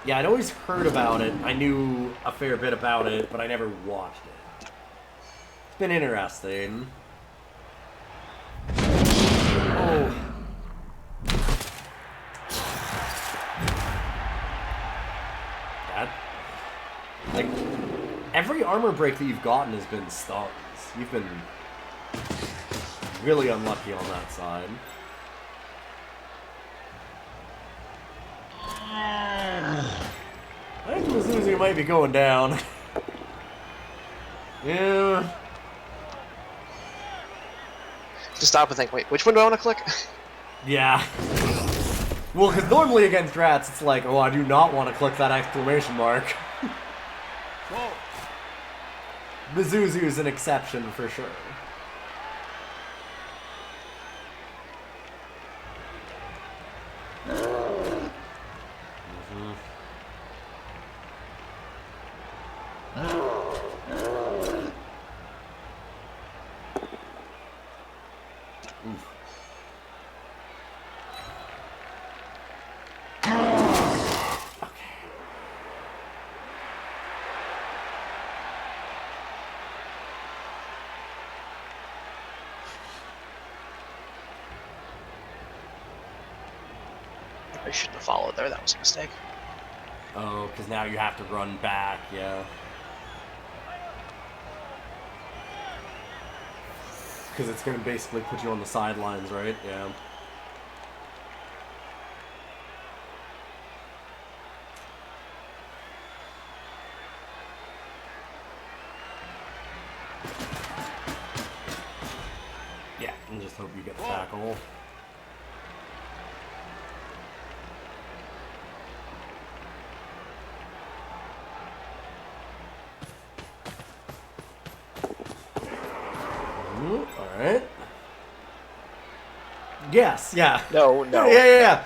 Yeah, I'd always heard about it. I knew a fair bit about it, but I never watched it. It's been interesting. Oh. Like, every armor break that you've gotten has been stuns. You've been really unlucky on that side. I think Mizuzu might be going down. Yeah. To stop and think, wait, which one do I want to click? Yeah. Well, because normally against rats, it's like, oh, I do not want to click that exclamation mark. Whoa. Mizuzu is an exception for sure. I shouldn't have followed there. That was a mistake. Oh, because now you have to run back, yeah. Because it's going to basically put you on the sidelines, right? Yeah. Yeah, and just hope you get the tackle. Alright. Yes, yeah. No. Yeah.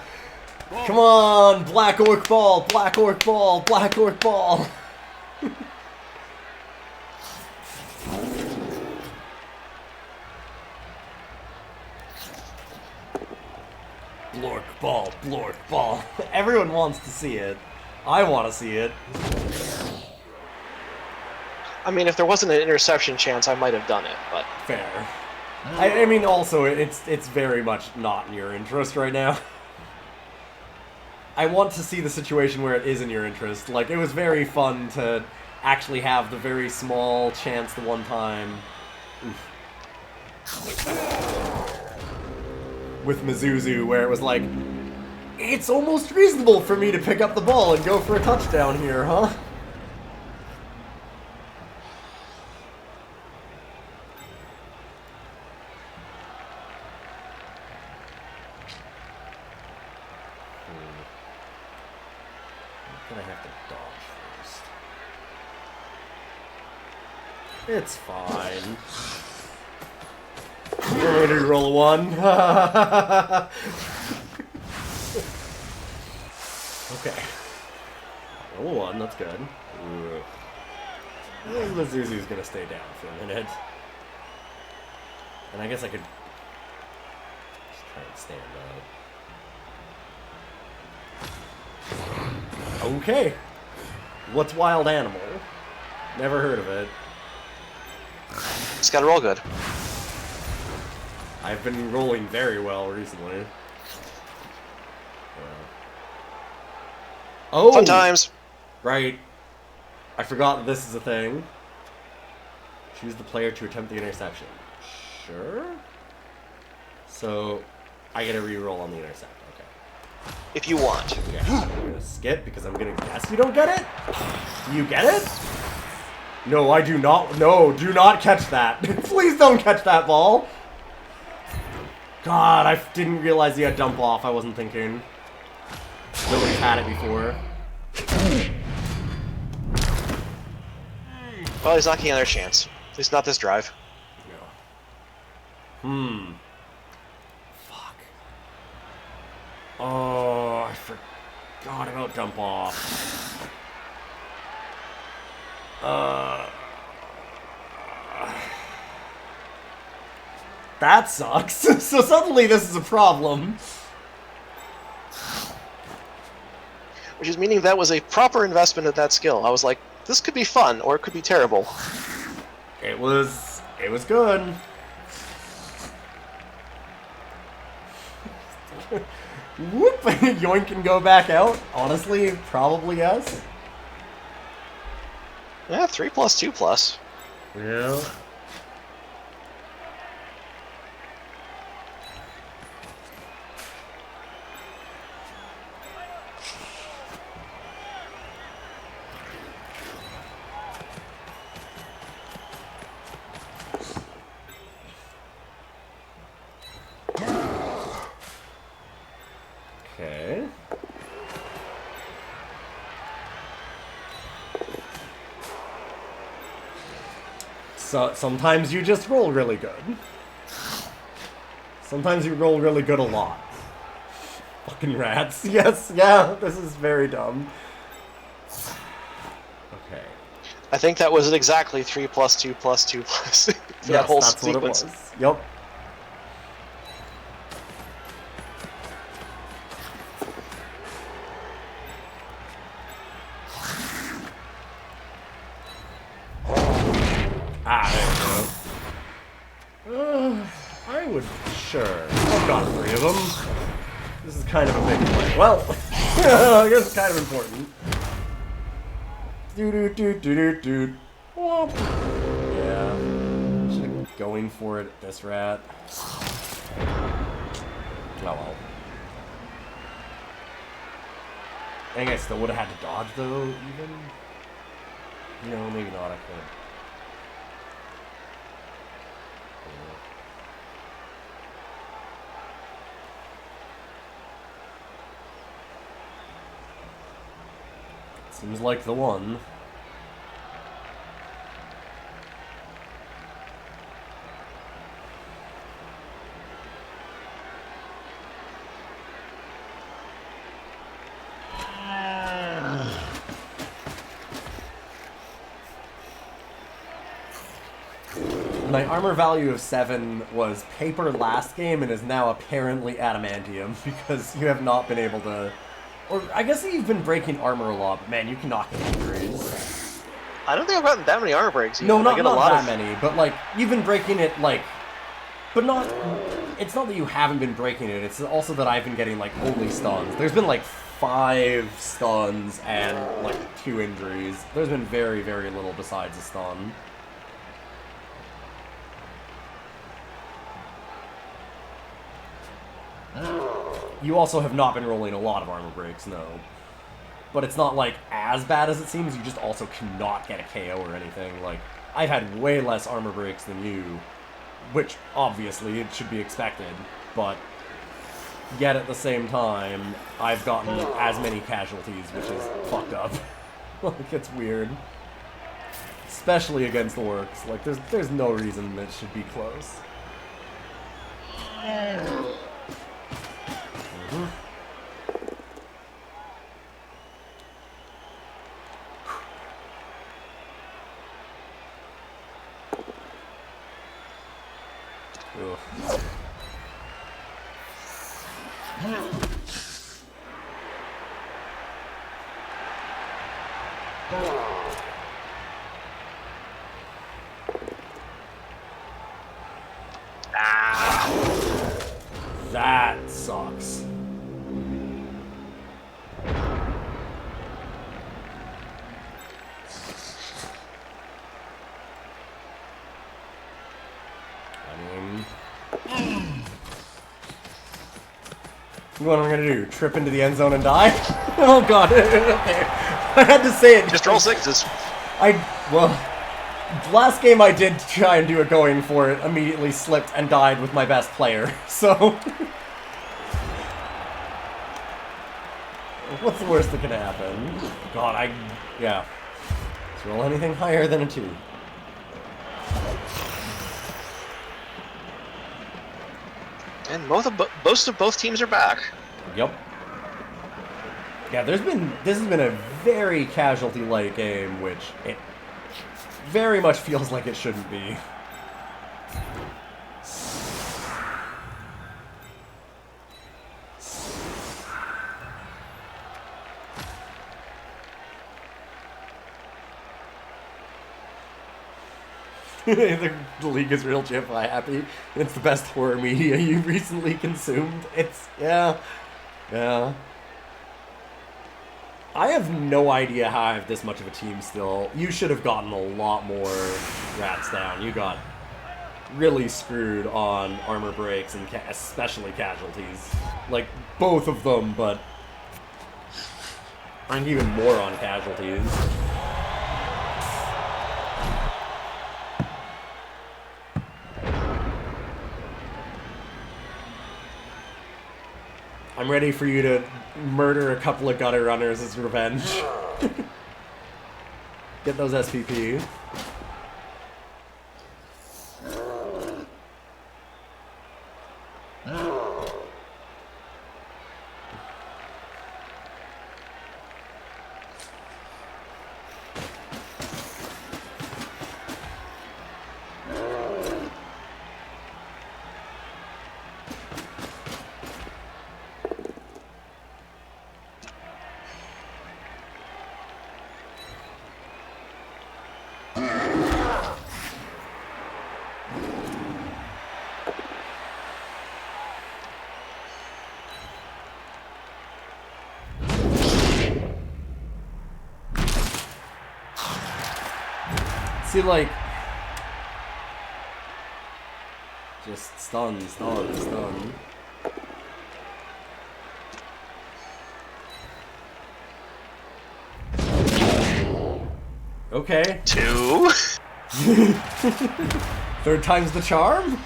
Come on, black orc ball, black orc ball, black orc ball. Blork ball, blork ball. Everyone wants to see it. I want to see it. I mean, if there wasn't an interception chance, I might have done it, but... Fair. I mean, also, it's very much not in your interest right now. I want to see the situation where it is in your interest. Like, it was very fun to actually have the very small chance the one time. Oof. With Mizuzu, where it was like, it's almost reasonable for me to pick up the ball and go for a touchdown here, huh? I have to dodge first. It's fine. You're ready to roll a 1. Okay. Roll a 1, that's good. I think Mizuzu's gonna stay down for a minute. And I guess I could just try and stand up. Okay. What's wild animal? Never heard of it. It's gotta roll good. I've been rolling very well recently. Oh! Fun times! Right. I forgot that this is a thing. Choose the player to attempt the interception. Sure? So, I get a reroll on the intercept. Okay. If you want. Yeah, I'm gonna skip because I'm gonna guess you don't get it? You get it? No, I do not. No, do not catch that. Please don't catch that ball. God, I didn't realize you had dump off. I wasn't thinking. Nobody's had it before. Well, he's not getting another chance. At least not this drive. No. Fuck. Oh, I forgot about dump off. That sucks. So suddenly this is a problem. Which is meaning that was a proper investment of that skill. I was like, this could be fun, or it could be terrible. It was good. Whoop! Yoink and go back out? Honestly, probably yes. Yeah, 3 plus 2 plus. Yeah. Okay. So sometimes you just roll really good. Sometimes you roll really good a lot. Fucking rats. Yes, yeah, this is very dumb. Okay. I think that was exactly 3 plus 2 plus 2 plus for that whole that's sequence. what it was. Yup. Ah, there we go. I would... Sure. I've got 3 of them. This is kind of a big play. Well, I guess it's kind of important. Do. Yeah. Should have been going for it, this rat. Oh well. I think I still would have had to dodge though, even. No, maybe not, I could. Seems like the one. My armor value of 7 was paper last game and is now apparently adamantium because you have not been able to... Or, I guess you've been breaking armor a lot, but man, you cannot get injuries. I don't think I've gotten that many armor breaks. No, I get a lot that many, but like, you've been breaking it, like... But not... It's not that you haven't been breaking it, it's also that I've been getting, like, only stuns. There's been, like, 5 stuns and, like, 2 injuries. There's been very, very little besides a stun. You also have not been rolling a lot of armor breaks, no. But it's not, like, as bad as it seems. You just also cannot get a KO or anything. Like, I've had way less armor breaks than you, which, obviously, it should be expected. But, yet at the same time, I've gotten as many casualties, which is fucked up. Like, it's weird. Especially against orcs. Like, there's no reason that it should be close. That sucks. What am I gonna do? Trip into the end zone and die? Oh god. I had to say it. Just roll 6s. Well, last game I did try and do a going for it, immediately slipped and died with my best player, so... What's the worst that can happen? God, yeah. Let's roll anything higher than a 2. And most of both teams are back. Yep. Yeah, this has been a very casualty-light game, which it very much feels like it shouldn't be. The league is real JFI happy. It's the best horror media you've recently consumed. Yeah. I have no idea how I have this much of a team still. You should have gotten a lot more rats down. You got really screwed on armor breaks and especially casualties. Like, both of them, but I'm even more on casualties. I'm ready for you to murder a couple of gutter runners as revenge. Get those SPP. See, like, just stun. Okay. 2. Third time's the charm?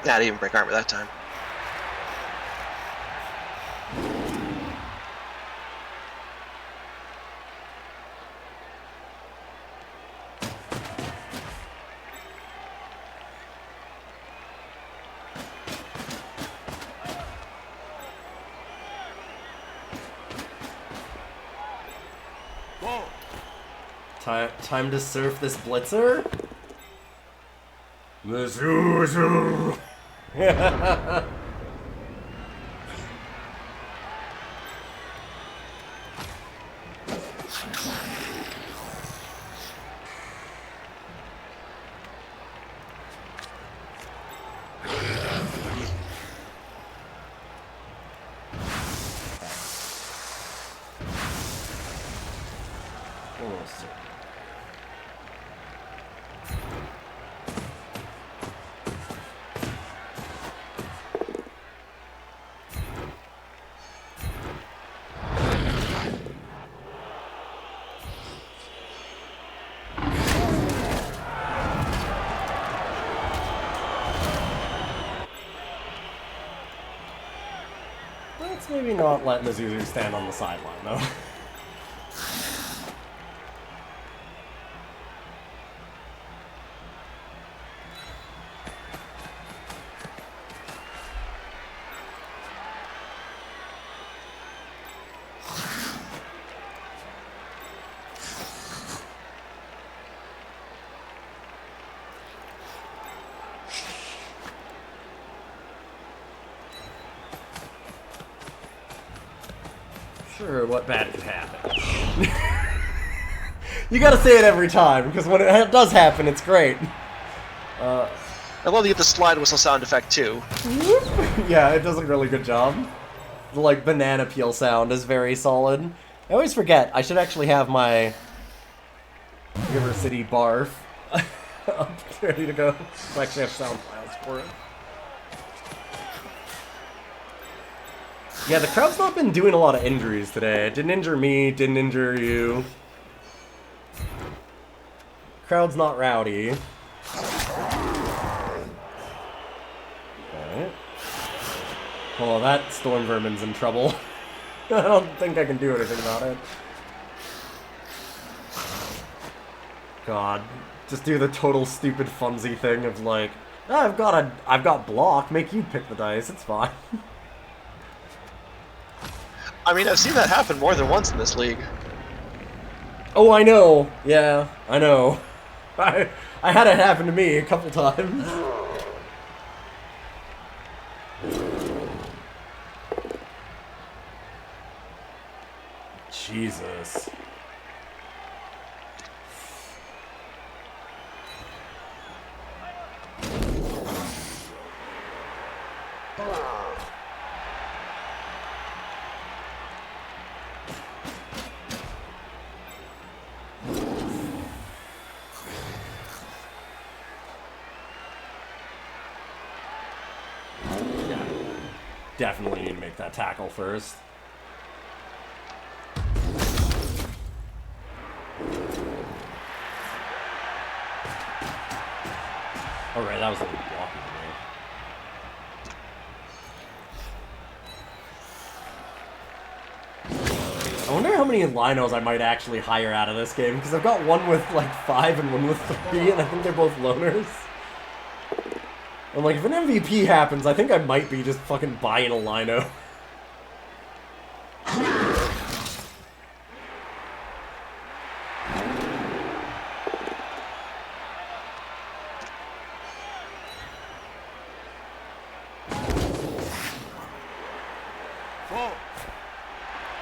Nah, I didn't even break armor that time. Whoa. Time to surf this blitzer? Mizuzu! Almost. Let's maybe not let Mizuzu stand on the sideline, though. Sure, what bad could happen? You gotta say it every time, because when it does happen, it's great. I love to get the slide whistle sound effect too. Yeah, it does a really good job. The, like, banana peel sound is very solid. I always forget, I should actually have my River City barf up, ready to go. I actually have sound files for it. Yeah, the crowd's not been doing a lot of injuries today. It didn't injure me, didn't injure you. Crowd's not rowdy. Alright. Oh, that storm vermin's in trouble. I don't think I can do anything about it. God. Just do the total stupid funsy thing of like, oh, I've got block, make you pick the dice, it's fine. I mean, I've seen that happen more than once in this league. Oh, I know. Yeah, I know. I had it happen to me a couple times. Jesus. Definitely need to make that tackle first. Alright, that was a little blocky to me. I wonder how many linos I might actually hire out of this game, because I've got one with like 5 and one with 3, and I think they're both loners. I'm like, if an MVP happens, I think I might be just fucking buying a lino.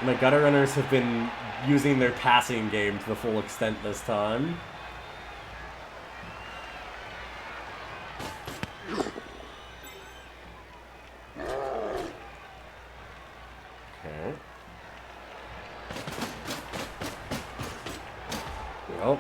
My gutter runners have been using their passing game to the full extent this time. Okay. Well.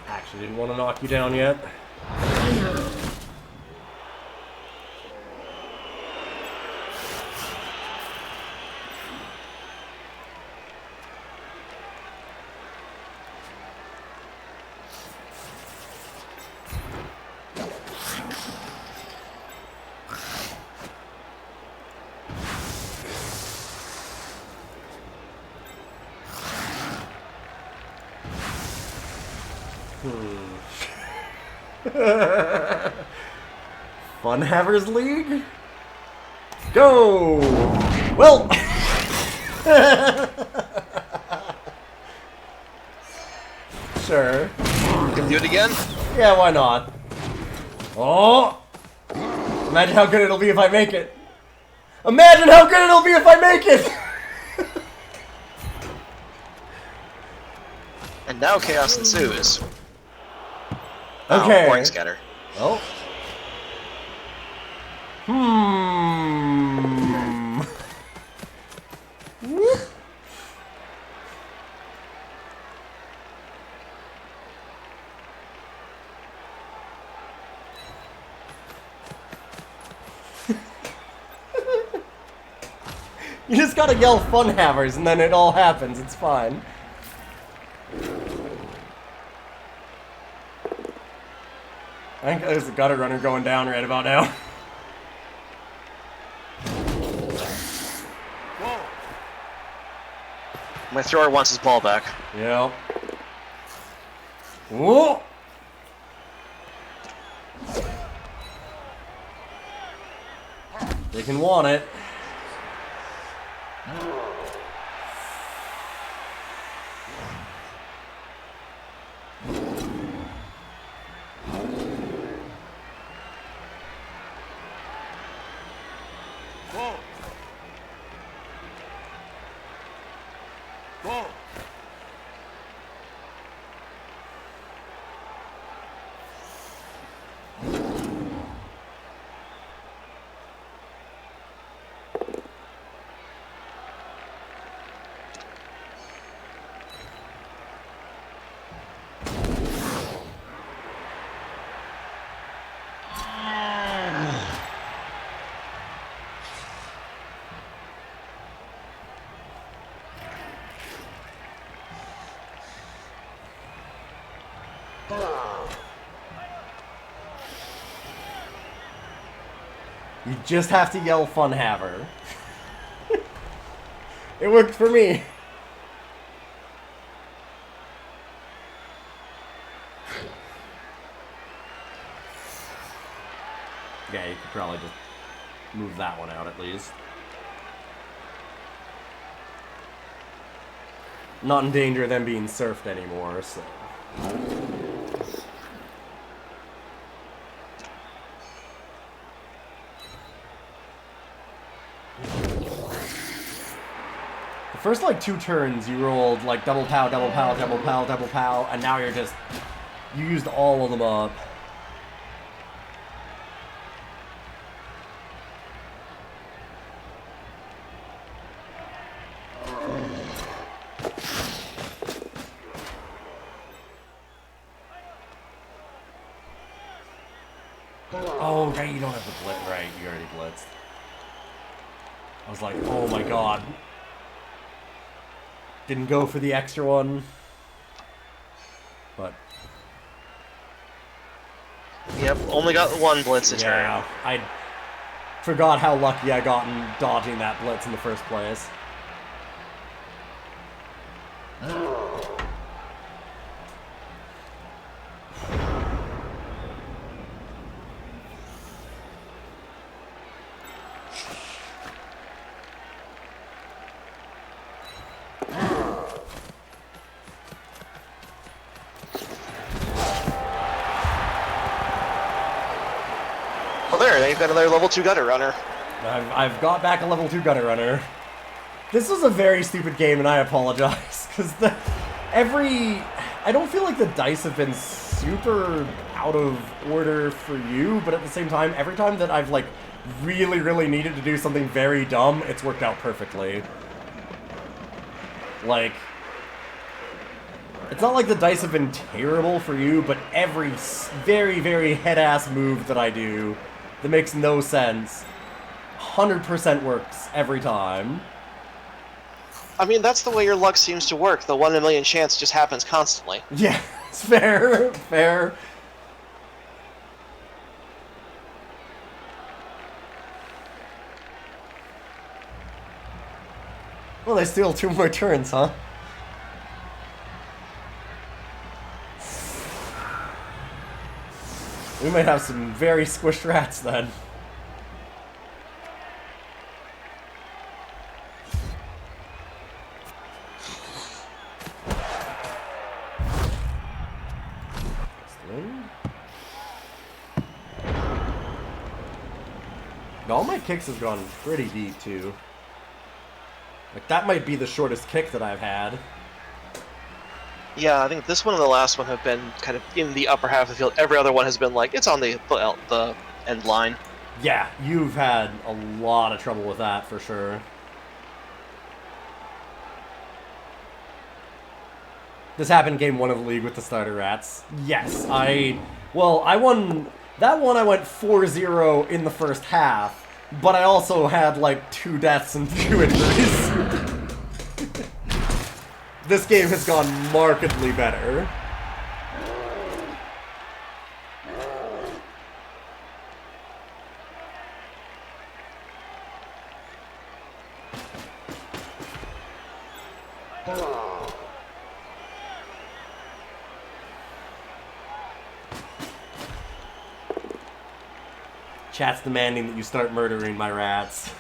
Actually didn't want to knock you down yet. Funhaver's League? Go! Well! Sure. Can do it again? Yeah, why not? Oh! Imagine how good it'll be if I make it. Imagine how good it'll be if I make it! And now chaos ensues. Okay. Oh, Morning Scatter. Well. Whoop. You just gotta yell Funhavers and then it all happens. It's fine. I think there's a gutter runner going down right about now. My thrower wants his ball back. Yep. Whoa! They can want it. You just have to yell Funhaver. It worked for me. Yeah, you could probably just move that one out at least. Not in danger of them being surfed anymore, so... The first, like, 2 turns, you rolled, like, double pow, double pow, double pow, double pow, and now you're just... You used all of them up. Oh, right, you don't have to blitz. Right, you already blitzed. I was like, oh my god. Didn't go for the extra one. But... Yep, only got one blitz a turn. Yeah, I forgot how lucky I got in dodging that blitz in the first place. Well, there, now you've got another level 2 gutter runner. I've got back a level 2 gunner runner. This was a very stupid game, and I apologize, because I don't feel like the dice have been super out of order for you, but at the same time, every time that I've, like, really, really needed to do something very dumb, it's worked out perfectly. Like, it's not like the dice have been terrible for you, but every very, very head-ass move that I do that makes no sense 100% works every time. I mean, that's the way your luck seems to work. The 1 in a million chance just happens constantly. Yeah, it's fair, fair. Well, they steal 2 more turns, huh? We might have some very squished rats then. All my kicks have gone pretty deep, too. Like, that might be the shortest kick that I've had. Yeah, I think this one and the last one have been kind of in the upper half of the field. Every other one has been like, it's on the end line. Yeah, you've had a lot of trouble with that, for sure. This happened game 1 of the league with the starter rats. Yes, I won... That one I went 4-0 in the first half, but I also had like 2 deaths and 2 injuries. This game has gone markedly better. Chat's demanding that you start murdering my rats.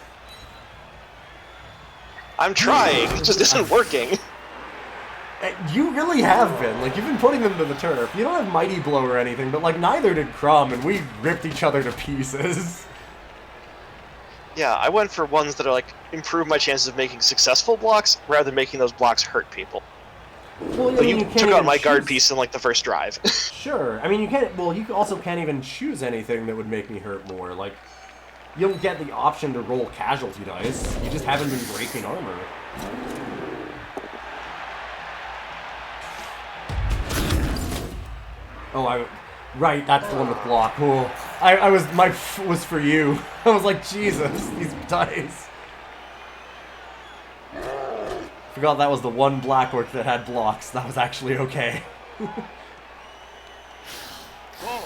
I'm trying, it just isn't working. You really have been. Like, you've been putting them to the turf. You don't have Mighty Blow or anything, but, like, neither did Crumb, and we ripped each other to pieces. Yeah, I went for ones that are, like, improve my chances of making successful blocks, rather than making those blocks hurt people. Well, But you took out my guard choose... piece in, like, the first drive. Sure. I mean, you can't... Well, you also can't even choose anything that would make me hurt more. Like, you don't get the option to roll casualty dice. You just haven't been breaking armor. Oh, right, that's the one with block. Oh, my was for you. I was like, Jesus, these dice. Forgot that was the one black orc that had blocks. That was actually okay. Whoa.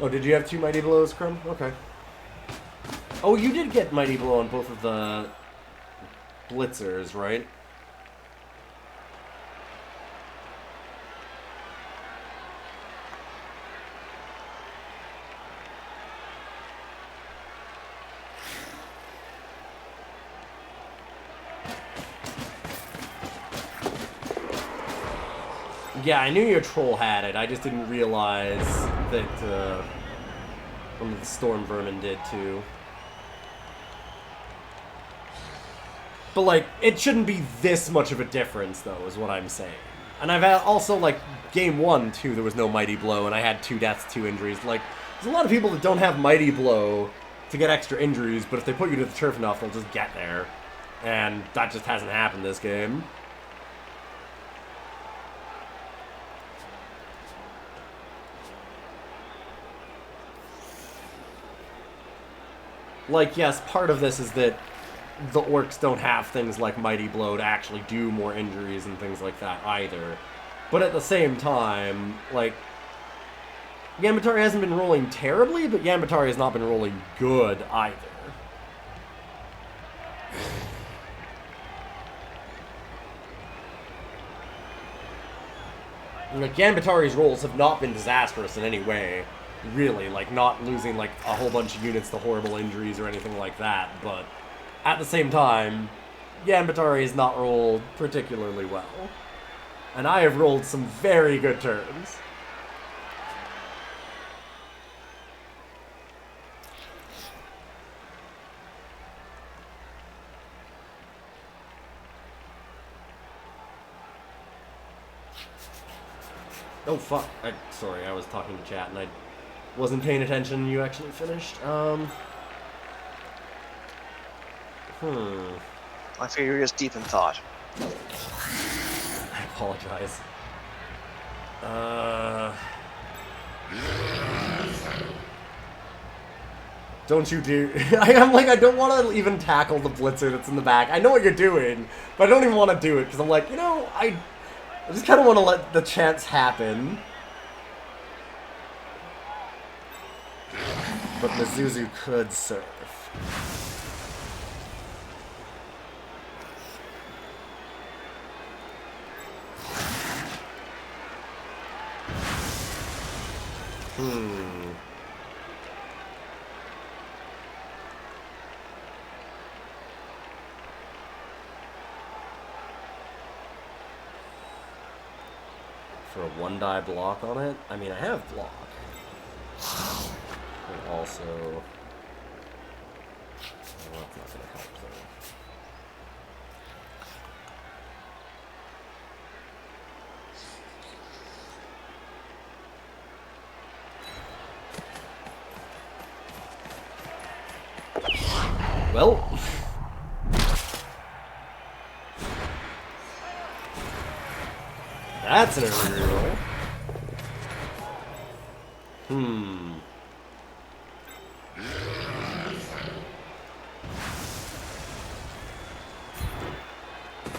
Oh, did you have 2 Mighty Blows, Crumb? Okay. Oh, you did get Mighty Blow on both of the Blitzers, right? Yeah, I knew your troll had it. I just didn't realize that one of the Storm Vermin did too. But like, it shouldn't be this much of a difference, though, is what I'm saying. And I've had also like game 1 too. There was no Mighty Blow, and I had 2 deaths, 2 injuries. Like, there's a lot of people that don't have Mighty Blow to get extra injuries, but if they put you to the turf enough, they'll just get there. And that just hasn't happened this game. Like, yes, part of this is that the orcs don't have things like Mighty Blow to actually do more injuries and things like that either. But at the same time, like, Yanbetari hasn't been rolling terribly, but Yanbetari has not been rolling good either. Like, Yanbetari's rolls have not been disastrous in any way. Really, like, not losing, like, a whole bunch of units to horrible injuries or anything like that, but at the same time, Yanbetari has not rolled particularly well. And I have rolled some very good turns. Oh, fuck. Sorry, I was talking to chat and I wasn't paying attention. You actually finished. I figure you're just deep in thought. I apologize. Don't you do... I'm like, I don't want to even tackle the blitzer that's in the back. I know what you're doing, but I don't even want to do it, because I'm like, you know, I just kind of want to let the chance happen. But Mizuzu could serve. For a 1-die block on it? I mean, I have block. But also... Well, that's not going to help, though. Well... That's an early reroll.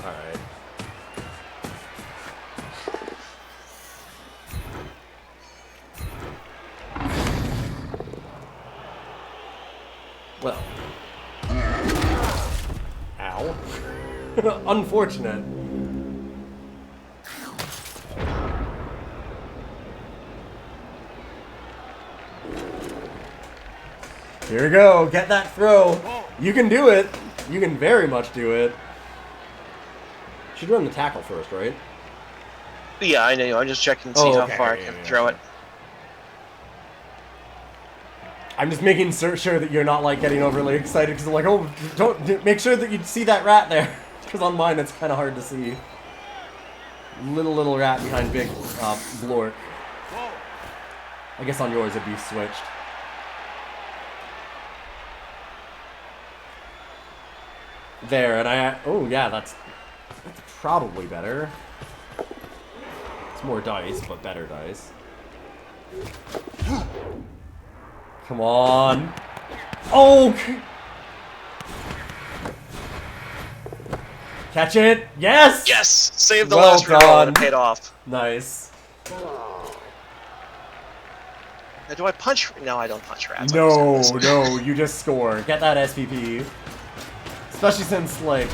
Alright. Well. Ow. Unfortunate. Here we go. Get that throw. You can do it. You can very much do it. Should run the tackle first, right? Yeah, I know. I'm just checking to see how far I can throw it. I'm just making sure that you're not like getting overly excited because I'm like, oh, don't make sure that you see that rat there. Because on mine it's kind of hard to see. Little rat behind big blork. I guess on yours it'd be switched. There, and oh yeah, that's probably better. It's more dice, but better dice. Come on. Oh! Catch it! Yes! Yes! Save the Well last reroll done. and it paid off. Nice. Now, do I punch? No, I don't punch rats. No, no, you just score. Get that SPP. Especially since, like,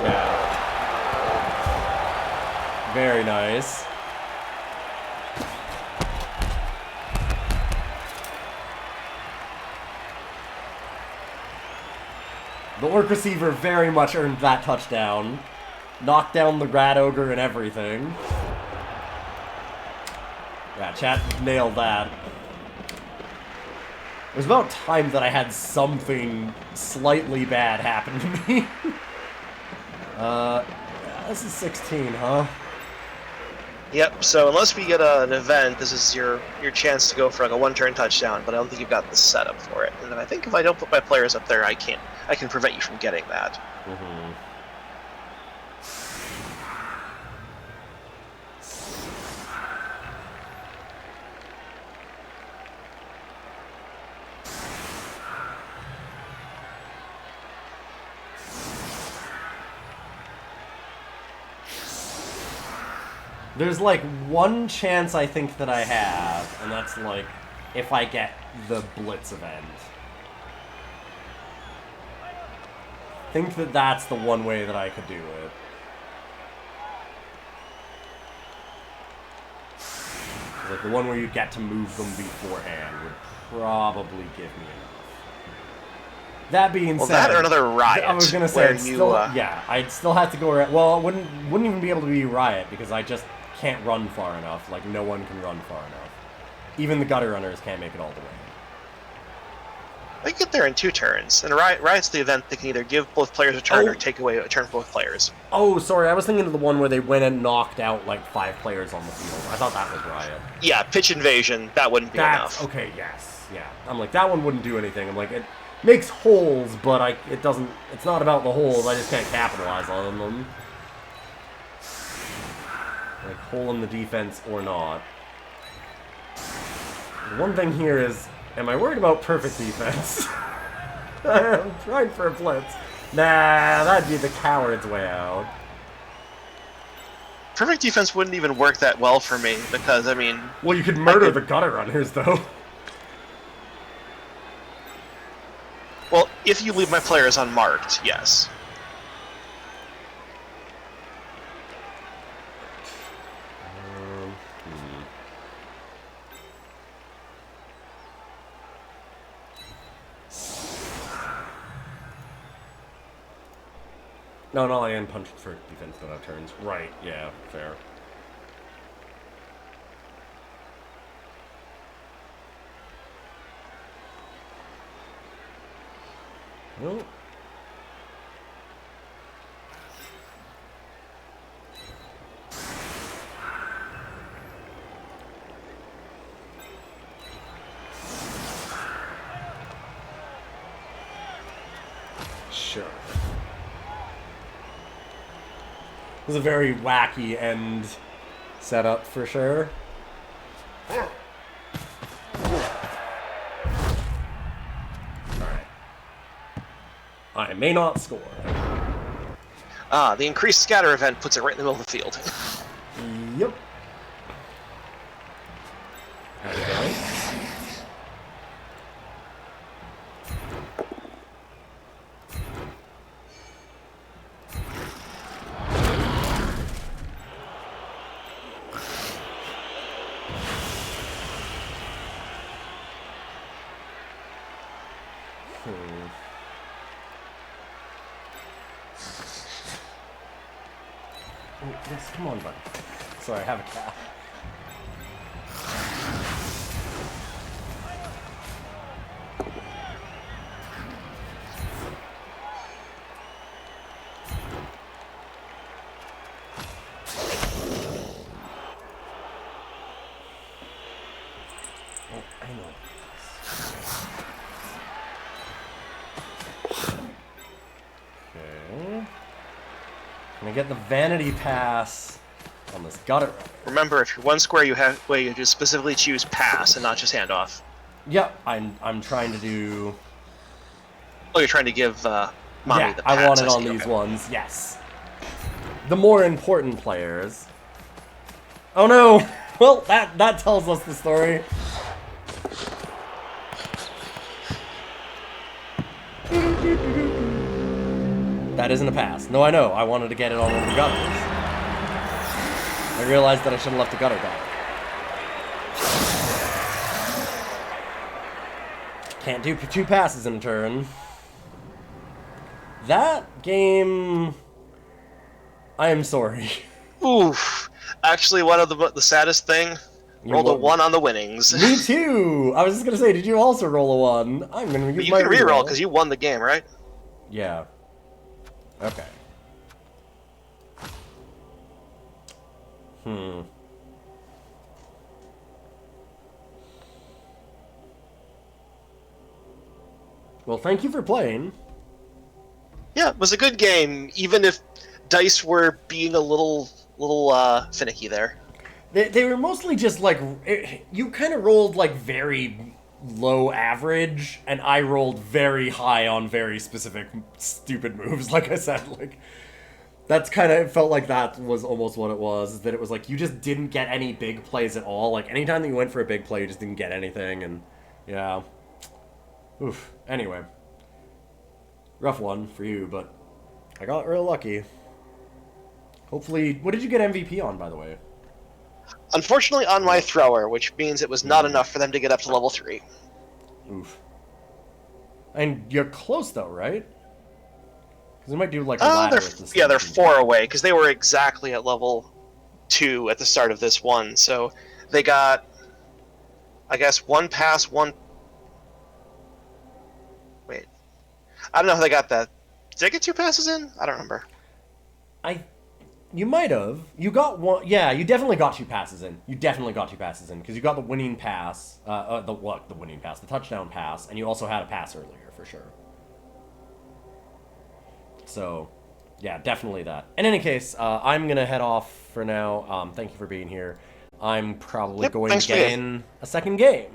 yeah. Very nice. The Orc Receiver very much earned that touchdown. Knocked down the Rat Ogre and everything. Yeah, chat nailed that. It was about time that I had something slightly bad happen to me. Yeah, this is 16, huh? Yep, so unless we get an event, this is your chance to go for like a one-turn touchdown, but I don't think you've got the setup for it. And I think if I don't put my players up there, I can prevent you from getting that. Mm-hmm. There's like one chance I think that I have, and that's like if I get the Blitz event. I think that that's the one way that I could do it. Like the one where you get to move them beforehand would probably give me enough. That being said, that or another riot. I was gonna say, where yeah, I'd still have to go around. Well, it wouldn't even be able to be riot because I just can't run far enough. Like no one can run far enough. Even the gutter runners can't make it all the way. I get there in 2 turns, and riot's the event that can either give both players a turn or take away a turn from both players. Oh, sorry, I was thinking of the one where they went and knocked out like 5 players on the field. I thought that was riot. Yeah, pitch invasion. That wouldn't be enough. Okay, yes, yeah. I'm like that one wouldn't do anything. I'm like it makes holes, but it doesn't. It's not about the holes. I just can't capitalize on them. Like hole in the defense or not. The one thing here is, am I worried about perfect defense? I'm trying for a blitz. Nah, that'd be the coward's way out. Perfect defense wouldn't even work that well for me because, I mean... Well, you could murder the gutter runners, though. Well, if you leave my players unmarked, yes. No, I am punch for defense don't have turns. Right, yeah, fair. Well. Sure. It was a very wacky end setup for sure. I may not score. The increased scatter event puts it right in the middle of the field. Yep. Okay. Oh, yes, come on, buddy. Sorry, I have a cat. Oh, I know. Okay. I get the vanity pass on this gutter. Remember, if you're one square, you have where you just specifically choose pass and not just handoff. Yep, I'm trying to do. Oh, you're trying to give mommy Yeah, the pass. I want it on see, these okay. ones. Yes. The more important players. Oh no! Well, that tells us the story. That isn't a pass. No, I know. I wanted to get it on one of the gutters. I realized that I should have left the gutter down. Can't do 2 passes in a turn. That game... I am sorry. Oof. Actually, one of the saddest thing, rolled a 1 on the winnings. Me too! I was just gonna say, did you also roll a 1? I'm gonna use You my can reroll because you won the game, right? Yeah. Okay. Well, thank you for playing. Yeah, it was a good game, even if dice were being a little finicky there. They were mostly just like you kind of rolled like very low average, and I rolled very high on very specific stupid moves. Like I said, like that's kind of, it felt like that was almost what it was. Is that it was like you just didn't get any big plays at all. Like anytime that you went for a big play, you just didn't get anything, and yeah. Oof. Anyway, rough one for you, but I got real lucky. Hopefully, what did you get MVP on, by the way? Unfortunately, on my thrower, which means it was not enough for them to get up to level 3. Oof. And you're close, though, right? Because they might do, like, a ladder at this they're stage. 4 away, because they were exactly at level 2 at the start of this one. So they got, I guess, 1 pass, 1... Wait. I don't know how they got that. Did they get 2 passes in? I don't remember. You might have. You got one. Yeah, you definitely got 2 passes in. You definitely got 2 passes in because you got the winning pass. The winning pass, the touchdown pass, and you also had a pass earlier for sure. So, yeah, definitely that. In any case, I'm gonna head off for now. Thank you for being here. I'm probably going to get in a second game.